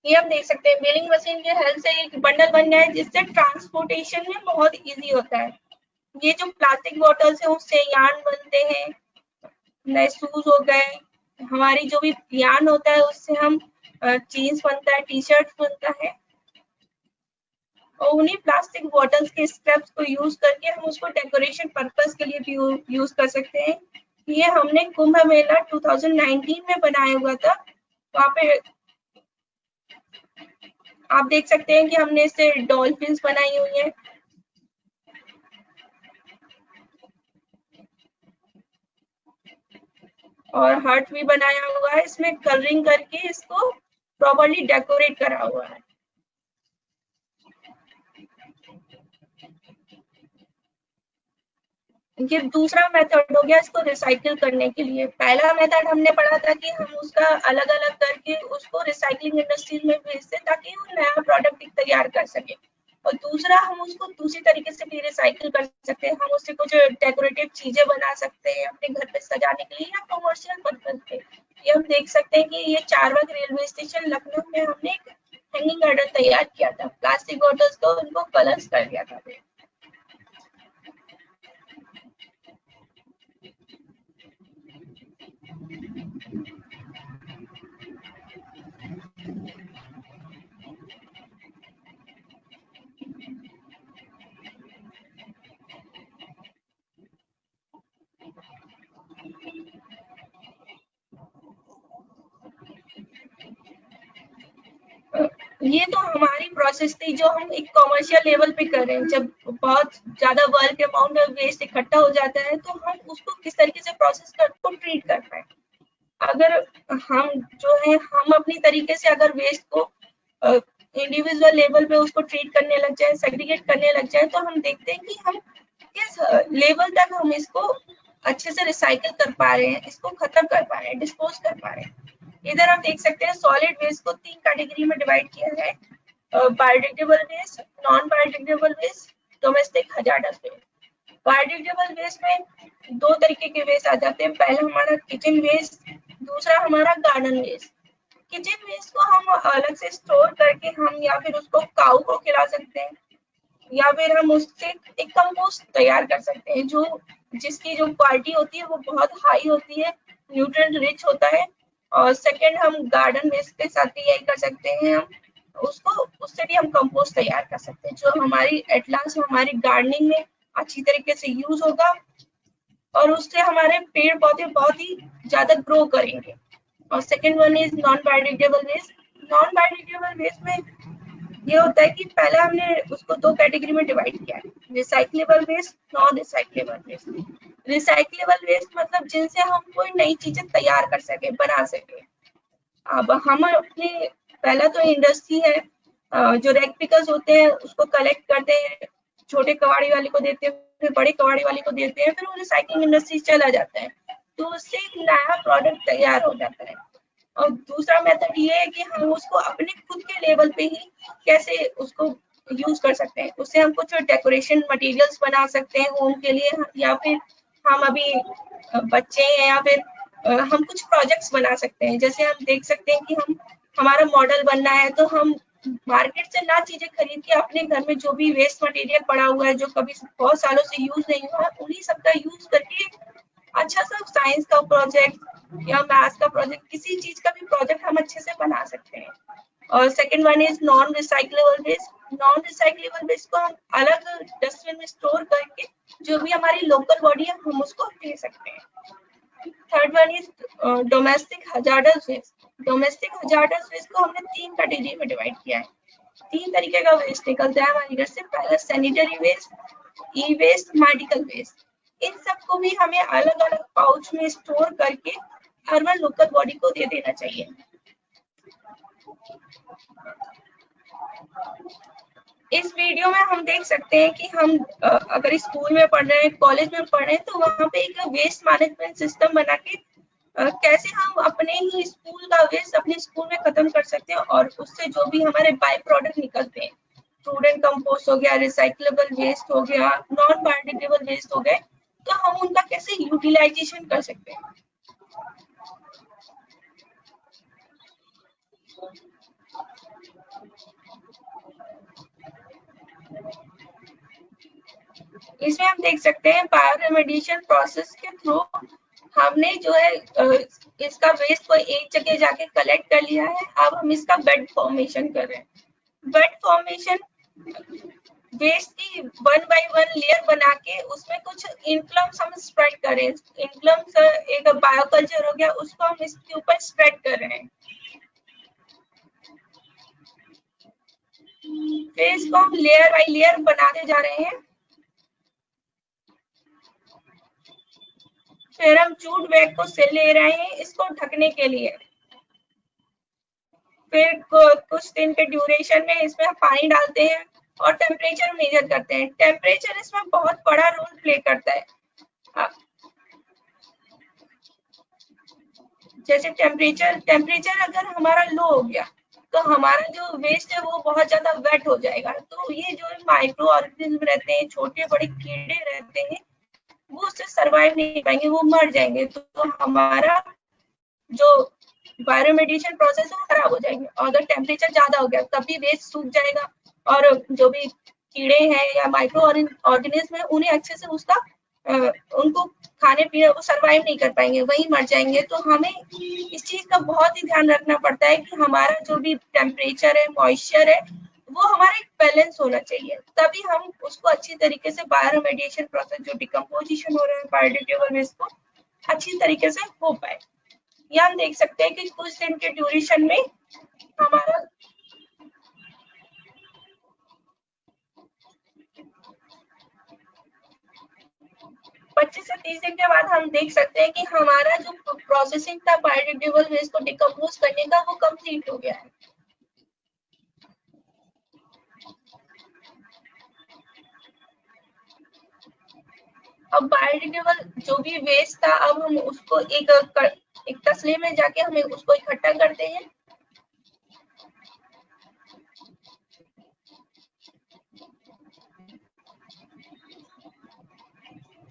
ये हम देख सकते हैं बेलिंग मशीन की हेल्प से एक बंडल बन गया है, जिससे ट्रांसपोर्टेशन में बहुत इजी होता है। ये जो प्लास्टिक बॉटल्स है उससे यार्न बनते हैं, नए शूज हो गए, हमारी जो भी यार्न होता है उससे हम जीन्स बनता है, टी शर्ट बनता है। और उन्हीं प्लास्टिक बॉटल्स के स्क्रैप्स को यूज करके हम उसको डेकोरेशन पर्पस के लिए भी यूज कर सकते हैं। ये हमने कुंभ मेला 2019 में बनाया हुआ था। वहाँ पे आप देख सकते हैं कि हमने इससे डॉल्फिन्स बनाई हुई है। और हार्ट भी बनाया हुआ है, इसमें कलरिंग करके इसको प्रॉपर्ली डेकोरेट करा हुआ है। ये दूसरा मेथड हो गया इसको रिसाइकिल करने के लिए। पहला मेथड हमने पढ़ा था कि हम उसका अलग अलग करके उसको रिसाइकलिंग इंडस्ट्रीज में भेजते ताकि वो नया प्रोडक्ट तैयार कर सके। और दूसरा हम उसको दूसरी तरीके से भी रिसाइकिल कर सकते हैं। हम उससे कुछ डेकोरेटिव चीजें बना सकते हैं अपने घर पे सजाने के लिए या कमर्शियल पर्पज पे। ये हम देख सकते हैं कि ये चारबाग रेलवे स्टेशन लखनऊ में हमने एक हैंगिंग गार्डन तैयार किया था। प्लास्टिक बॉटल्स को उनको कलर्स कर दिया था। ये तो हमारी प्रोसेस थी जो हम एक कॉमर्शियल लेवल पे कर रहे हैं। जब बहुत ज्यादा बल्क अमाउंट में वेस्ट इकट्ठा हो जाता है तो हम उसको किस तरीके से प्रोसेस कर को ट्रीट कर पाए। अगर हम जो है हम अपनी तरीके से अगर वेस्ट को इंडिविजुअल लेवल पे उसको ट्रीट करने लग जाए, सेग्रीगेट करने लग जाए, तो हम देखते हैं कि हम किस लेवल तक हम इसको अच्छे से रिसाइकिल कर पा रहे हैं, इसको खत्म कर पा रहे हैं, डिस्पोज कर पा रहे हैं। इधर आप देख सकते हैं सॉलिड वेस्ट को 3 कैटेगरी में डिवाइड किया है। Biodegradable waste, non biodegradable waste, domestic hazardous waste. Biodegradable waste में 2 तरीके के वेस्ट आ जाते हैं। पहला हमारा किचन वेस्ट, दूसरा हमारा गार्डन वेस्ट। किचन वेस्ट को हम अलग से स्टोर करके हम या फिर उसको काऊ को खिला सकते हैं या फिर हम उससे एक कंपोस्ट तैयार कर सकते हैं जो जिसकी जो क्वालिटी होती है वो बहुत हाई होती है, न्यूट्रिएंट रिच होता है। और सेकंड हम गार्डन वेस्ट के साथ भी यही कर सकते हैं। हम उसको उससे भी हम कंपोस्ट तैयार कर सकते हैं जो हमारी एट लास्ट हमारी गार्डनिंग में अच्छी तरीके से यूज होगा और उससे हमारे पेड़ पौधे बहुत ही ज्यादा ग्रो करेंगे। और second one is non biodegradable waste. Non biodegradable waste में ये होता है कि पहले हमने उसको 2 कैटेगरी में डिवाइड किया है, recyclable waste, non recyclable waste. Recyclable waste मतलब जिनसे हम कोई नई चीजें तैयार कर सके, बना सके। अब हम अपने पहला तो इंडस्ट्री है जो रेक्टिकल्स होते हैं उसको कलेक्ट करते हैं, छोटे कबाड़ी वाले को देते हैं, फिर बड़े कबाड़ी वाले को देते हैं, फिर वो रिसाइकलिंग इंडस्ट्री चला जाता है तो उससे एक नया प्रोडक्ट तैयार हो जाता है। और दूसरा मेथड ये है कि हम उसको अपने खुद के लेवल पे ही कैसे उसको यूज कर सकते हैं। उससे हम कुछ डेकोरेशन मटेरियल्स बना सकते हैं होम के लिए, या फिर हम अभी बच्चे हैं या फिर हम कुछ प्रोजेक्ट्स बना सकते हैं। जैसे हम देख सकते हैं कि हम हमारा मॉडल बनना है तो हम मार्केट से ना चीजें खरीद के अपने घर में जो भी वेस्ट मटेरियल पड़ा हुआ है जो कभी बहुत सालों से यूज नहीं हुआ उन्हीं सबका यूज करके अच्छा सा साइंस का प्रोजेक्ट या मैथ्स का प्रोजेक्ट, किसी चीज का भी प्रोजेक्ट हम अच्छे से बना सकते हैं। और second one is non recyclable waste. Non recyclable waste को हम अलग डस्टबिन में स्टोर करके जो भी हमारी लोकल बॉडी है हम उसको दे सकते हैं। Third one is domestic hazardous waste. Domestic hazardous waste को हमने 3 कैटेगरी में डिवाइड किया है। 3 तरीके का वेस्ट निकलता है हमारे घर से। पहला सैनिटरी वेस्ट, ई वेस्ट, मेडिकल वेस्ट। इन सबको भी हमें अलग अलग पाउच में स्टोर करके हर बार लोकल बॉडी को दे देना चाहिए। इस वीडियो में हम देख सकते हैं कि हम अगर स्कूल में पढ़ रहे हैं, कॉलेज में पढ़ रहे हैं तो वहाँ पे एक वेस्ट मैनेजमेंट सिस्टम बना के कैसे हम अपने ही स्कूल का वेस्ट अपने स्कूल में खत्म कर सकते हैं और उससे जो भी हमारे बाय प्रोडक्ट निकलते हैं, स्टूडेंट कंपोस्ट हो गया, रिसाइक्लेबल वेस्ट हो गया, नॉन बायोडिग्रेडेबल वेस्ट हो गए, तो हम उनका कैसे यूटिलाइजेशन कर सकते हैं। इसमें हम देख सकते हैं बायोरेमेडिएशन प्रोसेस के थ्रू हमने जो है इसका वेस्ट को एक जगह जाके कलेक्ट कर लिया है। अब हम इसका बेड फॉर्मेशन कर रहे हैं। बेड फॉर्मेशन वेस्ट की 1 बाय 1 लेयर बना के उसमें कुछ इनफ्लम्स हम स्प्रेड कर रहे हैं। इनफ्लम्स एक बायोकल्चर हो गया, उसको हम इसके ऊपर स्प्रेड कर रहे हैं। फिर इसको हम लेयर बाय लेयर बनाते जा रहे हैं। फिर हम जूट बैग को से ले रहे हैं इसको ढकने के लिए। फिर कुछ दिन के ड्यूरेशन में इसमें हम पानी डालते हैं और टेम्परेचर मेजर करते हैं। टेम्परेचर इसमें बहुत बड़ा रोल प्ले करता है। जैसे टेम्परेचर अगर हमारा लो हो गया तो हमारा जो वेस्ट है वो बहुत ज्यादा वेट हो जाएगा। तो ये जो माइक्रो ऑर्गेनिज्म रहते हैं, छोटे बड़े कीड़े रहते हैं, वो उससे सर्वाइव नहीं पाएंगे, वो मर जाएंगे। तो हमारा जो बायोमेडिएशन प्रोसेस है वो खराब हो जाएंगे। और अगर टेम्परेचर ज्यादा हो गया तब भी वेस्ट सूख जाएगा और जो भी कीड़े हैं या माइक्रो ऑर्गेनिज्म है उन्हें अच्छे से उसका उनको खाने पीने वो सर्वाइव नहीं कर पाएंगे, वहीं मर जाएंगे। तो हमें इस चीज का बहुत ही ध्यान रखना पड़ता है कि हमारा जो भी टेम्परेचर है, मॉइस्चर है, वो हमारा एक बैलेंस होना चाहिए, तभी हम उसको अच्छी तरीके से बायोमेडिएशन प्रोसेस जो डिकम्पोजिशन हो रहा है बायोडिग्रेडेबल वेस्ट को अच्छी तरीके से हो पाए। ये हम देख सकते हैं कि कुछ दिन के ड्यूरेशन में हमारा 25 से 30 दिन के बाद हम देख सकते हैं कि हमारा जो प्रोसेसिंग था बायोडिग्रेडेबल वेस्ट को डिकम्पोज करने का वो कंप्लीट हो गया है। अब बायोडिग्रेडेबल जो भी वेस्ट था अब हम उसको एक तसले में जाके हमें उसको इकट्ठा करते हैं।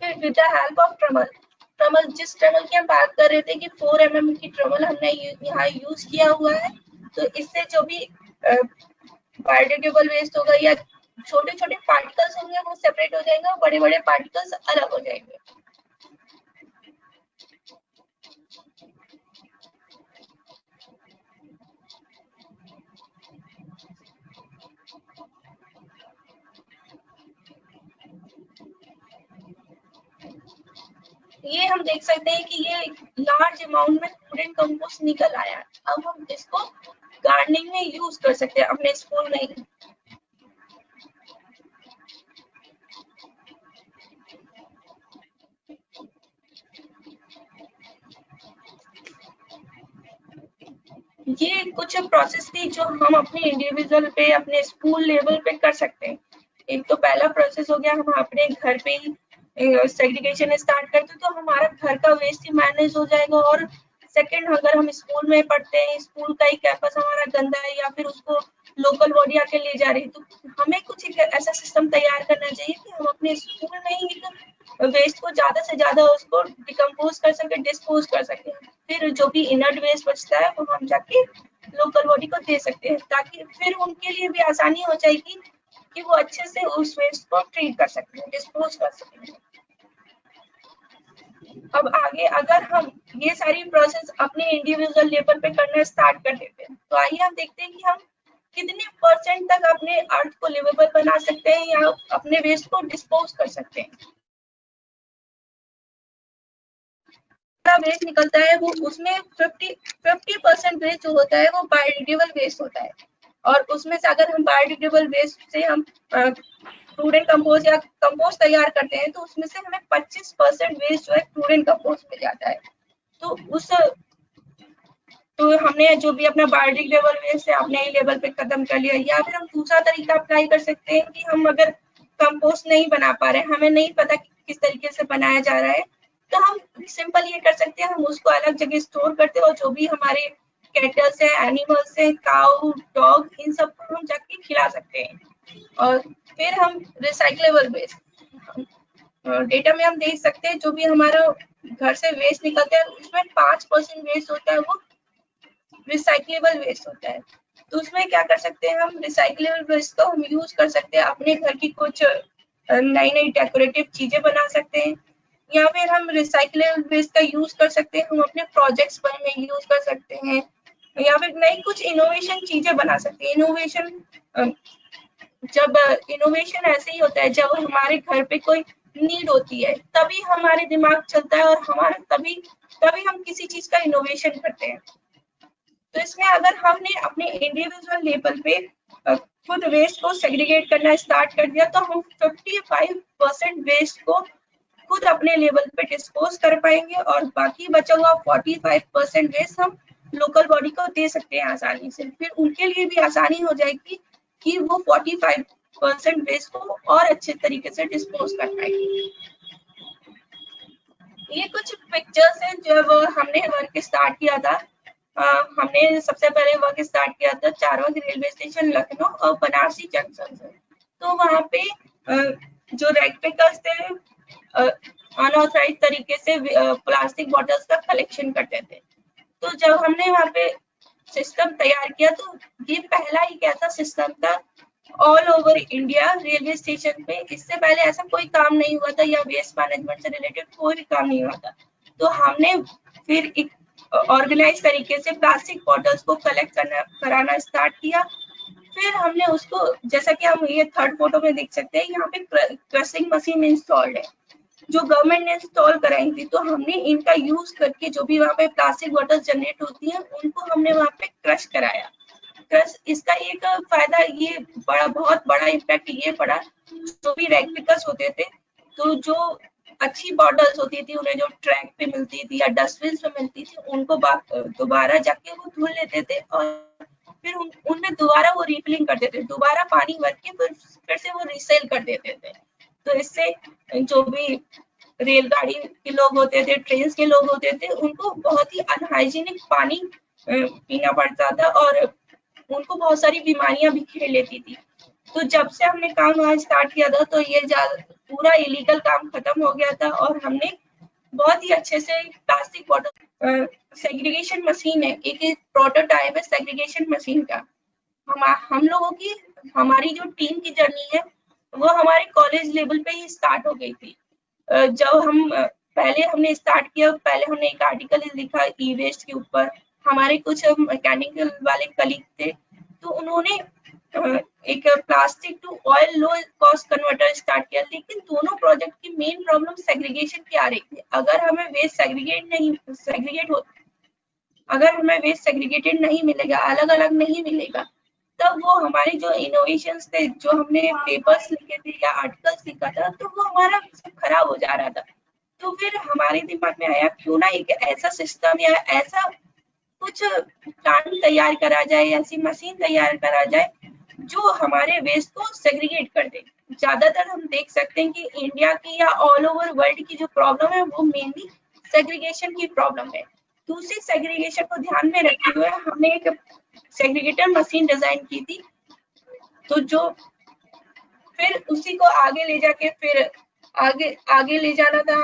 फिर विद द हेल्प ऑफ ट्रमल, जिस ट्रमल की हम बात कर रहे थे कि 4 mm की ट्रमल हमने यहाँ यूज किया हुआ है, तो इससे जो भी बायोडिग्रेडेबल वेस्ट होगा या छोटे छोटे पार्टिकल्स होंगे वो सेपरेट हो जाएंगे और बड़े बड़े पार्टिकल्स अलग हो जाएंगे। ये हम देख सकते हैं कि ये लार्ज अमाउंट में फूड एंड कंपोस्ट निकल आया है। अब हम इसको गार्डनिंग में यूज कर सकते हैं अपने स्कूल में ही। ये कुछ प्रोसेस थी जो हम अपने इंडिविजुअल पे अपने स्कूल लेवल पे कर सकते हैं। एक तो पहला प्रोसेस हो गया हम अपने घर पे ही सेग्रीगेशन स्टार्ट करते तो हमारा घर का वेस्ट ही मैनेज हो जाएगा। और सेकंड, अगर हम स्कूल में पढ़ते हैं, स्कूल का ही कैंपस हमारा गंदा है या फिर उसको लोकल बॉडी आके ले जा रही है, तो हमें कुछ एक ऐसा सिस्टम तैयार करना चाहिए कि हम अपने स्कूल में ही वेस्ट को ज्यादा से ज्यादा उसको डिकम्पोज कर सके, डिस्पोज कर सके। फिर जो भी इनर्ट वेस्ट बचता है वो हम जाके लोकल बॉडी को दे सकते हैं, ताकि फिर उनके लिए भी आसानी हो जाएगी कि वो अच्छे से उस वेस्ट को ट्रीट कर सकते हैं, डिस्पोज कर सकते हैं। अब आगे अगर हम ये सारी प्रोसेस अपने इंडिविजुअल लेवल पे करना स्टार्ट कर देते हैं, तो आइए हम देखते हैं कि हम कितने % तक अपने अर्थ को लिवेबल बना सकते हैं या अपने वेस्ट को डिस्पोज कर सकते हैं। वेस्ट निकलता है वो उसमें 50% वेस्ट जो होता है वो बायोडिग्रेडेबल वेस्ट होता है। और उसमें से अगर हम बायोडिग्रेडेबल वेस्ट से हम फूड एंड कंपोस्ट या कंपोस्ट तैयार करते हैं तो उसमें से हमें 25% वेस्ट जो है फूड एंड कंपोस्ट में जाता है। तो हमने जो भी अपना बायोडिग्रेडेबल वेस्ट है अपने ही लेवल पे खत्म कर लिया। या फिर हम दूसरा तरीका अप्लाई कर सकते हैं कि हम अगर कंपोस्ट नहीं बना पा रहे, हमें नहीं पता कि किस तरीके से बनाया जा रहा है, तो हम सिंपल ये कर सकते हैं, हम उसको अलग जगह स्टोर करते हैं और जो भी हमारे कैटल्स है, एनिमल्स है, काऊ, डॉग, इन सबको हम जाके खिला सकते हैं। और फिर हम रिसाइक्लेबल वेस्ट डेटा में हम देख सकते हैं जो भी हमारा घर से वेस्ट निकलता है उसमें 5% वेस्ट होता है वो रिसाइक्लेबल वेस्ट होता है। तो उसमें क्या कर सकते हैं, हम रिसाइक्लेबल वेस्ट को हम यूज कर सकते हैं, अपने घर की कुछ नई नई डेकोरेटिव चीजें बना सकते हैं। या फिर हम रिसाइकलेबल वेस्ट का यूज कर सकते हैं, हम अपने प्रोजेक्ट्स पर में यूज कर सकते हैं, या फिर नई कुछ इनोवेशन चीजें बना सकते हैं। इनोवेशन ऐसे ही होता है जब हमारे घर पे कोई नीड होती है, तभी हमारे दिमाग चलता है और हमारा तभी हम किसी चीज का इनोवेशन करते हैं। तो इसमें अगर हमने अपने इंडिविजुअल लेवल पे खुद वेस्ट को सेग्रीगेट करना स्टार्ट कर दिया, तो हम 55% वेस्ट को खुद अपने लेवल पे डिस्पोज कर पाएंगे और बाकी बचा हुआ 45% वेस्ट हम लोकल बॉडी को दे सकते हैं आसानी से। फिर उनके लिए भी आसानी हो जाएगी कि वो 45% वेस्ट को और अच्छे तरीके से डिस्पोज कर पाएंगे। ये कुछ पिक्चर्स हैं जब हमने वर्क स्टार्ट किया था। हमने सबसे पहले वर्क स्टार्ट किया था चारबाग रेलवे स्टेशन लखनऊ और बनारसी जंक्शन से। तो वहाँ पे जो रेड पिकर्स थे अनऑथराइज तरीके से प्लास्टिक बॉटल्स का कलेक्शन करते थे। तो जब हमने वहाँ पे सिस्टम तैयार किया, तो ये पहला एक ऐसा सिस्टम था all over India railway station पे। इससे पहले ऐसा कोई काम नहीं हुआ था या वेस्ट मैनेजमेंट से रिलेटेड कोई भी काम नहीं हुआ था। तो हमने फिर एक ऑर्गेनाइज तरीके से प्लास्टिक बॉटल्स को कलेक्ट कराना स्टार्ट किया। फिर हमने उसको, जैसा कि हम ये थर्ड फोटो में देख सकते हैं, यहाँ पे क्रशिंग मशीन इंस्टॉल्ड है जो गवर्नमेंट ने इंस्टॉल कराई थी। तो हमने इनका यूज करके जो भी वहाँ पे प्लास्टिक बॉटल जनरेट होती है उनको हमने वहाँ पे क्रश कराया। क्रश इसका एक फायदा ये बहुत बड़ा इम्पैक्ट ये पड़ा, जो भी रैग पिकर्स होते थे, तो जो अच्छी बॉटल्स होती थी उन्हें जो ट्रैक पे मिलती थी या डस्टबिन पे मिलती थी, उनको दोबारा जाके वो धुल लेते थे और फिर उनमें दोबारा वो रिफिलिंग करते थे, दोबारा पानी भर के फिर से वो रिसेल कर देते थे। तो इससे जो भी रेलगाड़ी के लोग होते थे, ट्रेन के लोग होते थे, उनको बहुत ही अनहाइजीनिक पानी पीना पड़ता था और उनको बहुत सारी बीमारियां भी घेर लेती थी। तो जब से हमने काम वहाँ स्टार्ट किया था, तो ये पूरा इलीगल काम खत्म हो गया था और हमने बहुत ही अच्छे से प्लास्टिक बॉटल सेग्रीगेशन मशीन है, एक प्रोटोटाइप है सेग्रीगेशन मशीन का। हम लोगों की हमारी जो टीम की जर्नी है वो हमारे कॉलेज लेवल पे ही स्टार्ट हो गई थी। जब हम पहले हमने स्टार्ट किया, पहले हमने एक आर्टिकल लिखा ई वेस्ट के ऊपर। हमारे कुछ मैकेनिकल वाले कलीग थे, तो उन्होंने एक plastic to oil low cost converter start किया। लेकिन दोनों प्रोजेक्ट की मेन प्रॉब्लम सेग्रीगेशन की आ रही थी। अगर हमें वेस्ट सेग्रीगेटेड नहीं मिलेगा, अलग अलग नहीं मिलेगा, तब वो हमारे जो इनोवेशंस थे, जो हमने पेपर्स लिखे थे या आर्टिकल्स लिखा था, तो वो हमारा खराब हो जा रहा था। तो फिर हमारे दिमाग में आया क्यों ना एक ऐसा सिस्टम या ऐसा कुछ प्लांट तैयार करा जाए, ऐसी मशीन तैयार करा जाए जो हमारे वेस्ट को सेग्रीगेट कर दे। ज्यादातर हम देख सकते हैं कि इंडिया की या ऑल ओवर वर्ल्ड की जो प्रॉब्लम है वो मेनली सेग्रीगेशन की प्रॉब्लम है। दूसरी सेग्रीगेशन को ध्यान में रखते हुए हमने एक सेग्रीगेटर मशीन डिजाइन की थी, तो जो फिर उसी को आगे ले जाके फिर आगे ले जाना था।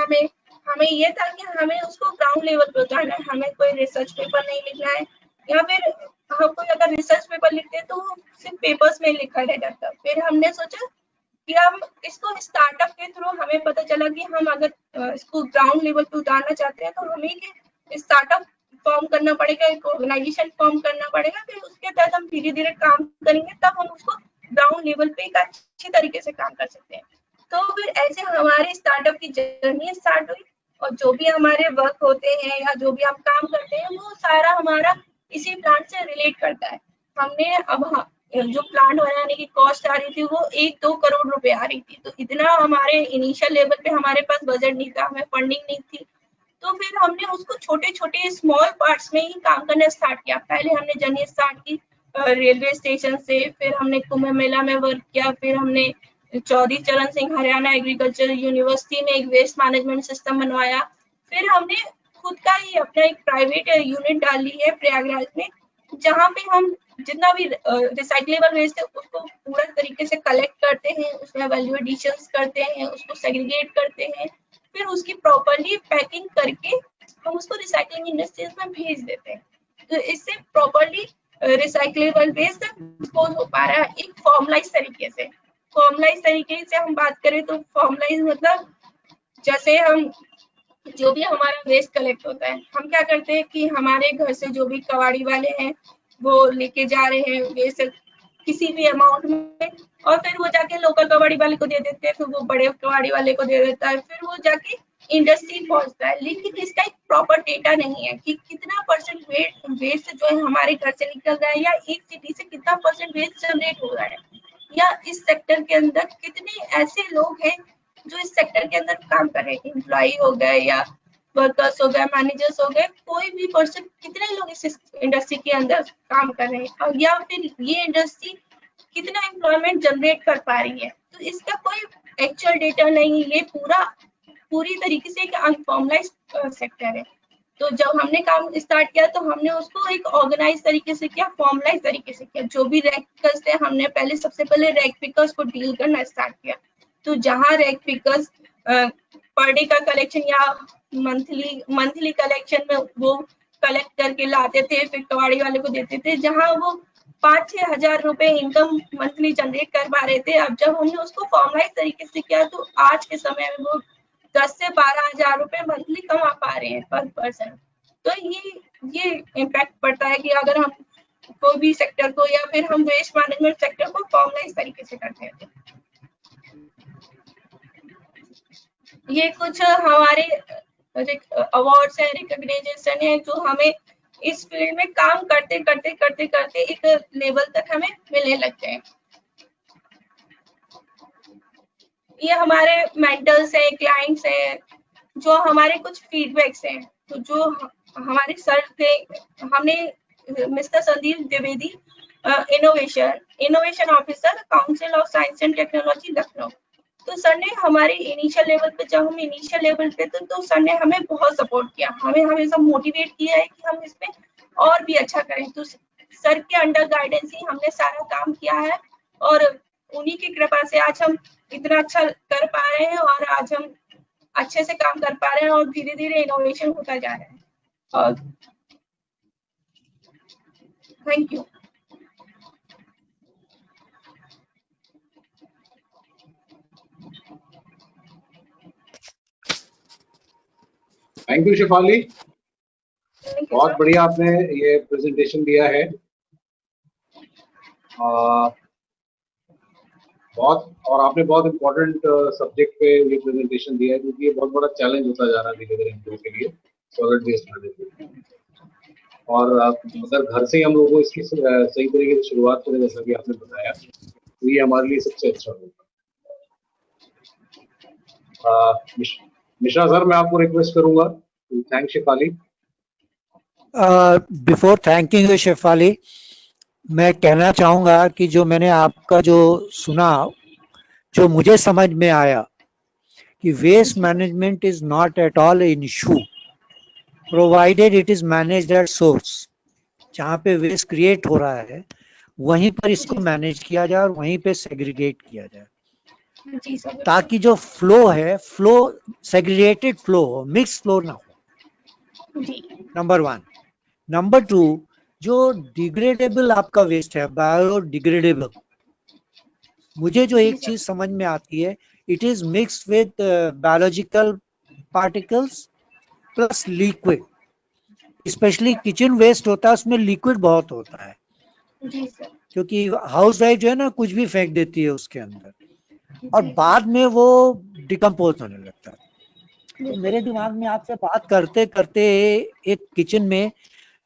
हमें ये था कि हमें उसको ग्राउंड लेवल पे उतारना है, हमें कोई रिसर्च पेपर नहीं लिखना है, या फिर हम कोई अगर रिसर्च पेपर लिखते हैं तो सिर्फ पेपर्स में लिखा रह जाता। फिर हमने सोचा कि हम इसको स्टार्टअप के थ्रू, हमें पता चला कि हम अगर इसको ग्राउंड लेवल पे उतारना चाहते हैं तो हमें एक स्टार्टअप फॉर्म करना पड़ेगा, एक ऑर्गेनाइजेशन फॉर्म करना पड़ेगा। फिर उसके तहत हम धीरे धीरे काम करेंगे, तब हम उसको ग्राउंड लेवल पे एक अच्छी तरीके से काम कर सकते हैं। तो फिर ऐसे हमारे स्टार्टअप की जर्नी स्टार्ट हुई और जो भी हमारे वर्क होते हैं या जो भी हम काम करते हैं वो सारा हमारा इसी प्लांट से रिलेट करता है। हमने अब जो प्लांट बनाने की कॉस्ट आ रही थी वो 1-2 करोड़ रुपए आ रही थी। तो इतना हमारे इनिशियल लेवल पे हमारे पास बजट नहीं था, हमें फंडिंग नहीं थी। तो फिर हमने उसको छोटे छोटे स्मॉल पार्ट्स में ही काम करना स्टार्ट किया। पहले हमने जर्नी स्टार्ट की रेलवे स्टेशन से, फिर हमने कुंभ मेला में वर्क किया, फिर हमने चौधरी चरण सिंह हरियाणा एग्रीकल्चर यूनिवर्सिटी में एक वेस्ट मैनेजमेंट सिस्टम बनवाया। फिर हमने खुद का ही अपना एक प्राइवेट यूनिट डाल ली है प्रयागराज में, जहाँ पे हम जितना भी रिसाइकलेबल वेस्ट है उसको पूरा तरीके से कलेक्ट करते हैं, उसमें वैल्यू एडिशंस करते हैं, उसको सेग्रीगेट करते हैं, फिर उसकी प्रॉपर्ली पैकिंग करके हम उसको रिसाइकलिंग इंडस्ट्रीज में भेज देते हैं। तो इससे प्रॉपर्ली रिसाइकलेबल वेस्ट डिस्पोज हो पा रहा है एक फॉर्मलाइज तरीके से। फॉर्मलाइज तरीके से हम बात करें तो फॉर्मलाइज मतलब जैसे हम जो भी हमारा वेस्ट कलेक्ट होता है, हम क्या करते हैं कि हमारे घर से जो भी कबाड़ी वाले हैं वो लेके जा रहे हैं वेस्ट किसी भी अमाउंट में, और फिर वो जाके लोकल कबाड़ी वाले को दे देते हैं, फिर वो बड़े कबाड़ी वाले को दे देता है, फिर वो जाके इंडस्ट्री पहुंचता है। लेकिन इसका एक प्रॉपर डेटा नहीं है कि कितना परसेंट वेस्ट जो है हमारे घर से निकल रहा है, या एक सिटी से कितना परसेंट वेस्ट जनरेट हो रहा है, या इस सेक्टर के अंदर कितने ऐसे लोग हैं जो इस सेक्टर के अंदर काम कर रहे हैं, एम्प्लॉई हो गए या वर्कर्स हो गए, मैनेजर्स हो गए, कोई भी पर्सन, कितने लोग इस इंडस्ट्री के अंदर काम कर रहे हैं, और या फिर ये इंडस्ट्री कितना एम्प्लॉयमेंट जनरेट कर पा रही है। तो इसका कोई एक्चुअल डेटा नहीं, ये पूरी तरीके से एक अनफॉर्मलाइज सेक्टर है। तो जब हमने काम स्टार्ट किया तो हमने उसको एक ऑर्गेनाइज तरीके से किया, फॉर्मलाइज तरीके से किया। जो भी रैक पिकर्स थे, हमने सबसे पहले रैक पिकर्स को डील करना स्टार्ट किया। तो जहाँ रैक पिकर्स पर डे का कलेक्शन या मंथली कलेक्शन में वो कलेक्ट करके लाते थे, फिर कबाड़ी वाले को देते थे, जहाँ वो 5-6 हजार रुपए इनकम मंथली जनरेट कर पा रहे थे। अब जब हमने उसको फॉर्मलाइज तरीके से किया तो आज के समय में वो 10 से 12 हजार रुपए मंथली कमा पा रहे हैं पर पर्सन। तो ये इम्पैक्ट पड़ता है कि अगर हम कोई भी सेक्टर को या फिर हम वेस्ट मैनेजमेंट सेक्टर को फॉर्मलाइज तरीके से करते हैं। ये कुछ हमारे अवार्ड्स है, रिकॉग्नाइजेशन है, जो हमें इस फील्ड में काम करते करते करते करते एक लेवल तक हमें मिलने लगते हैं। ये हमारे मेंटर्स हैं, क्लाइंट्स हैं, जो हमारे कुछ फीडबैक्स हैं। तो जो हमारे सर थे, हमने mister Sandeep Dwivedi, innovation officer, council of science and technology Lucknow. तो सर ने हमारे इनिशियल लेवल पे, जब हम इनिशियल लेवल पे थे, तो सर ने हमें बहुत सपोर्ट किया, हमें हमेशा मोटिवेट किया है कि हम इसमें और भी अच्छा करें। तो सर के अंडर गाइडेंस ही हमने सारा काम किया है, और उन्हीं की कृपा से आज हम इतना अच्छा कर पा रहे हैं, और आज हम अच्छे से काम कर पा रहे हैं, और धीरे धीरे इनोवेशन होता जा रहा है। और thank you. Thank you Shefali, बहुत बढ़िया आपने ये प्रेजेंटेशन दिया है। और आपने बहुत इम्पोर्टेंट सब्जेक्ट पे ये प्रेजेंटेशन दिया है, क्योंकि ये बहुत बड़ा चैलेंज होता जा रहा है धीरे धीरे हम लोगों के लिए, सॉलिड वेस्ट मैनेजमेंट। और अगर घर से ही हम लोगों को इसकी सही तरीके से शुरुआत करें, जैसा कि आपने बताया, तो ये हमारे लिए सबसे अच्छा होगा। मिश्रा सर, मैं आपको रिक्वेस्ट करूंगा, thank Shefali. Before thanking you Shefali, मैं कहना चाहूंगा कि जो मैंने आपका जो सुना, जो मुझे समझ में आया कि waste management is not at all an issue provided it is managed at source. जहाँ पे वेस्ट क्रिएट हो रहा है वहीं पर इसको मैनेज किया जाए और वहीं पे सेग्रीगेट किया जाए, ताकि जो फ्लो है, फ्लो सेग्रीगेटेड फ्लो हो, मिक्स फ्लो ना हो। नंबर 1। नंबर 2, जो डिग्रेडेबल आपका वेस्ट है, बायोडिग्रेडेबल, मुझे जो एक चीज समझ में आती है, it is mixed with biological particles plus liquid. Specially kitchen waste होता है, उसमें लिक्विड बहुत होता है, क्योंकि हाउस वाइफ जो है ना, कुछ भी फेंक देती है उसके अंदर, और बाद में वो डिकम्पोज होने लगता है। तो मेरे दिमाग में आपसे बात करते करते एक किचन में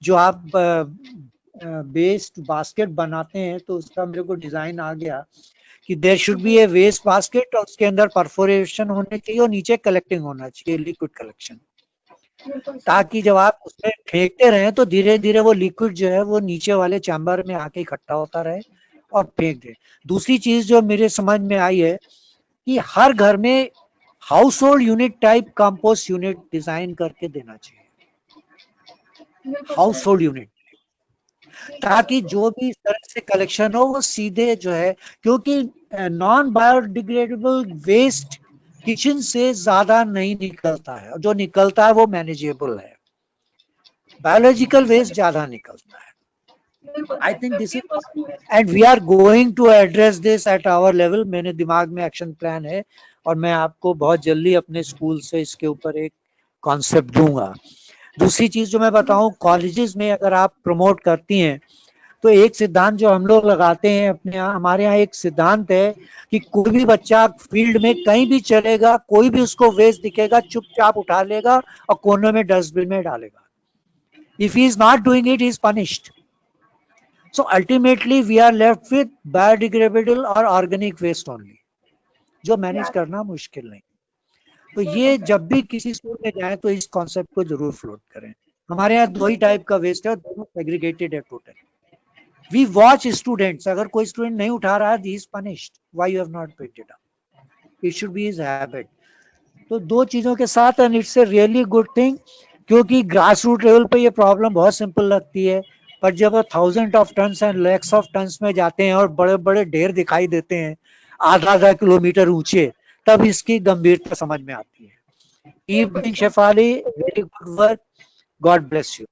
जो आप वेस्ट बास्केट बनाते हैं, तो उसका मेरे को डिजाइन आ गया कि there should be a waste basket, और उसके अंदर परफोरेशन होने चाहिए और नीचे कलेक्टिंग होना चाहिए, लिक्विड कलेक्शन, ताकि जब आप उसमें फेंकते रहे तो धीरे धीरे वो लिक्विड जो है वो नीचे वाले चैम्बर में आके इकट्ठा होता रहे और फेंक दे। दूसरी चीज जो मेरे समझ में आई है कि हर घर में house hold unit type compost unit design करके देना चाहिए, हाउस होल्ड यूनिट, ताकि जो भी इस तरह से कलेक्शन हो वो सीधे जो है, क्योंकि नॉन बायोडिग्रेडेबल वेस्ट किचन से ज्यादा नहीं निकलता है, जो निकलता है वो मैनेजेबल है, बायोलॉजिकल वेस्ट ज्यादा निकलता है। I think this is, and we are going to address this at our level. मेरे दिमाग में एक्शन प्लान है, और मैं आपको बहुत जल्दी अपने स्कूल से इसके ऊपर एक कॉन्सेप्ट दूंगा। दूसरी चीज जो मैं बताऊं, कॉलेजेस में अगर आप प्रमोट करती हैं तो एक सिद्धांत जो हम लोग लगाते हैं अपने यहाँ, हमारे यहाँ एक सिद्धांत है कि कोई भी बच्चा फील्ड में कहीं भी चलेगा, कोई भी उसको वेस्ट दिखेगा, चुपचाप उठा लेगा और कोने में डस्टबिन में डालेगा। If he is not doing it, he is punished. So ultimately we are left with biodegradable or organic waste only, जो मैनेज करना मुश्किल नहीं। तो ये जब भी किसी स्कूल में जाए तो इस कॉन्सेप्ट को जरूर फ्लोट करें। हमारे यहाँ 2 ही टाइप का वेस्ट है, दोनों सेग्रीगेटेड है टोटल। वी वॉच स्टूडेंट्स, अगर कोई स्टूडेंट नहीं उठा रहा है, he is punished, why you have not picked it up, it should be his habit. तो 2 चीजों के साथ, and it's a really good thing, क्योंकि ग्रास रूट लेवल पे ये प्रॉब्लम बहुत सिंपल लगती है, पर जब वो 1000 of tons and lakhs of tons में जाते हैं और बड़े बड़े ढेर दिखाई देते हैं आधा किलोमीटर ऊंचे, तब इसकी गंभीरता समझ में आती है। Evening Shefali, very good work, God bless you.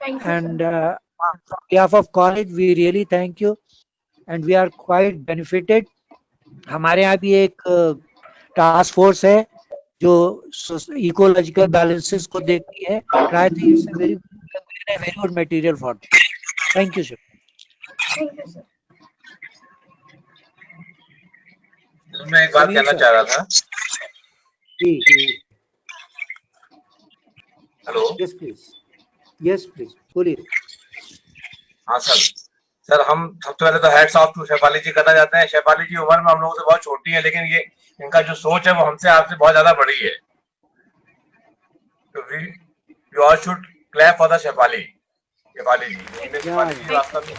Thank you, And sir. on behalf of college, we really thank you, and we are quite benefited. हमारे यहाँ भी एक टास्क फोर्स है जो इकोलॉजिकल बैलेंसेस को देखती है। I think it's a very good material for them. Thank you, sir. Thank you, sir. मैं एक बात कहना चाह रहा था। जी, हेलो, yes please, बोलिए। हाँ सर हम सबसे पहले तो हैट्स ऑफ टू शेफाली जी करना चाहते हैं। शेफाली जी उम्र में हम लोगों से बहुत छोटी है, लेकिन ये इनका जो सोच है वो हमसे आपसे बहुत ज्यादा बड़ी है। तो we all should clap for the Shefali ji. Shefali ji वास्तव में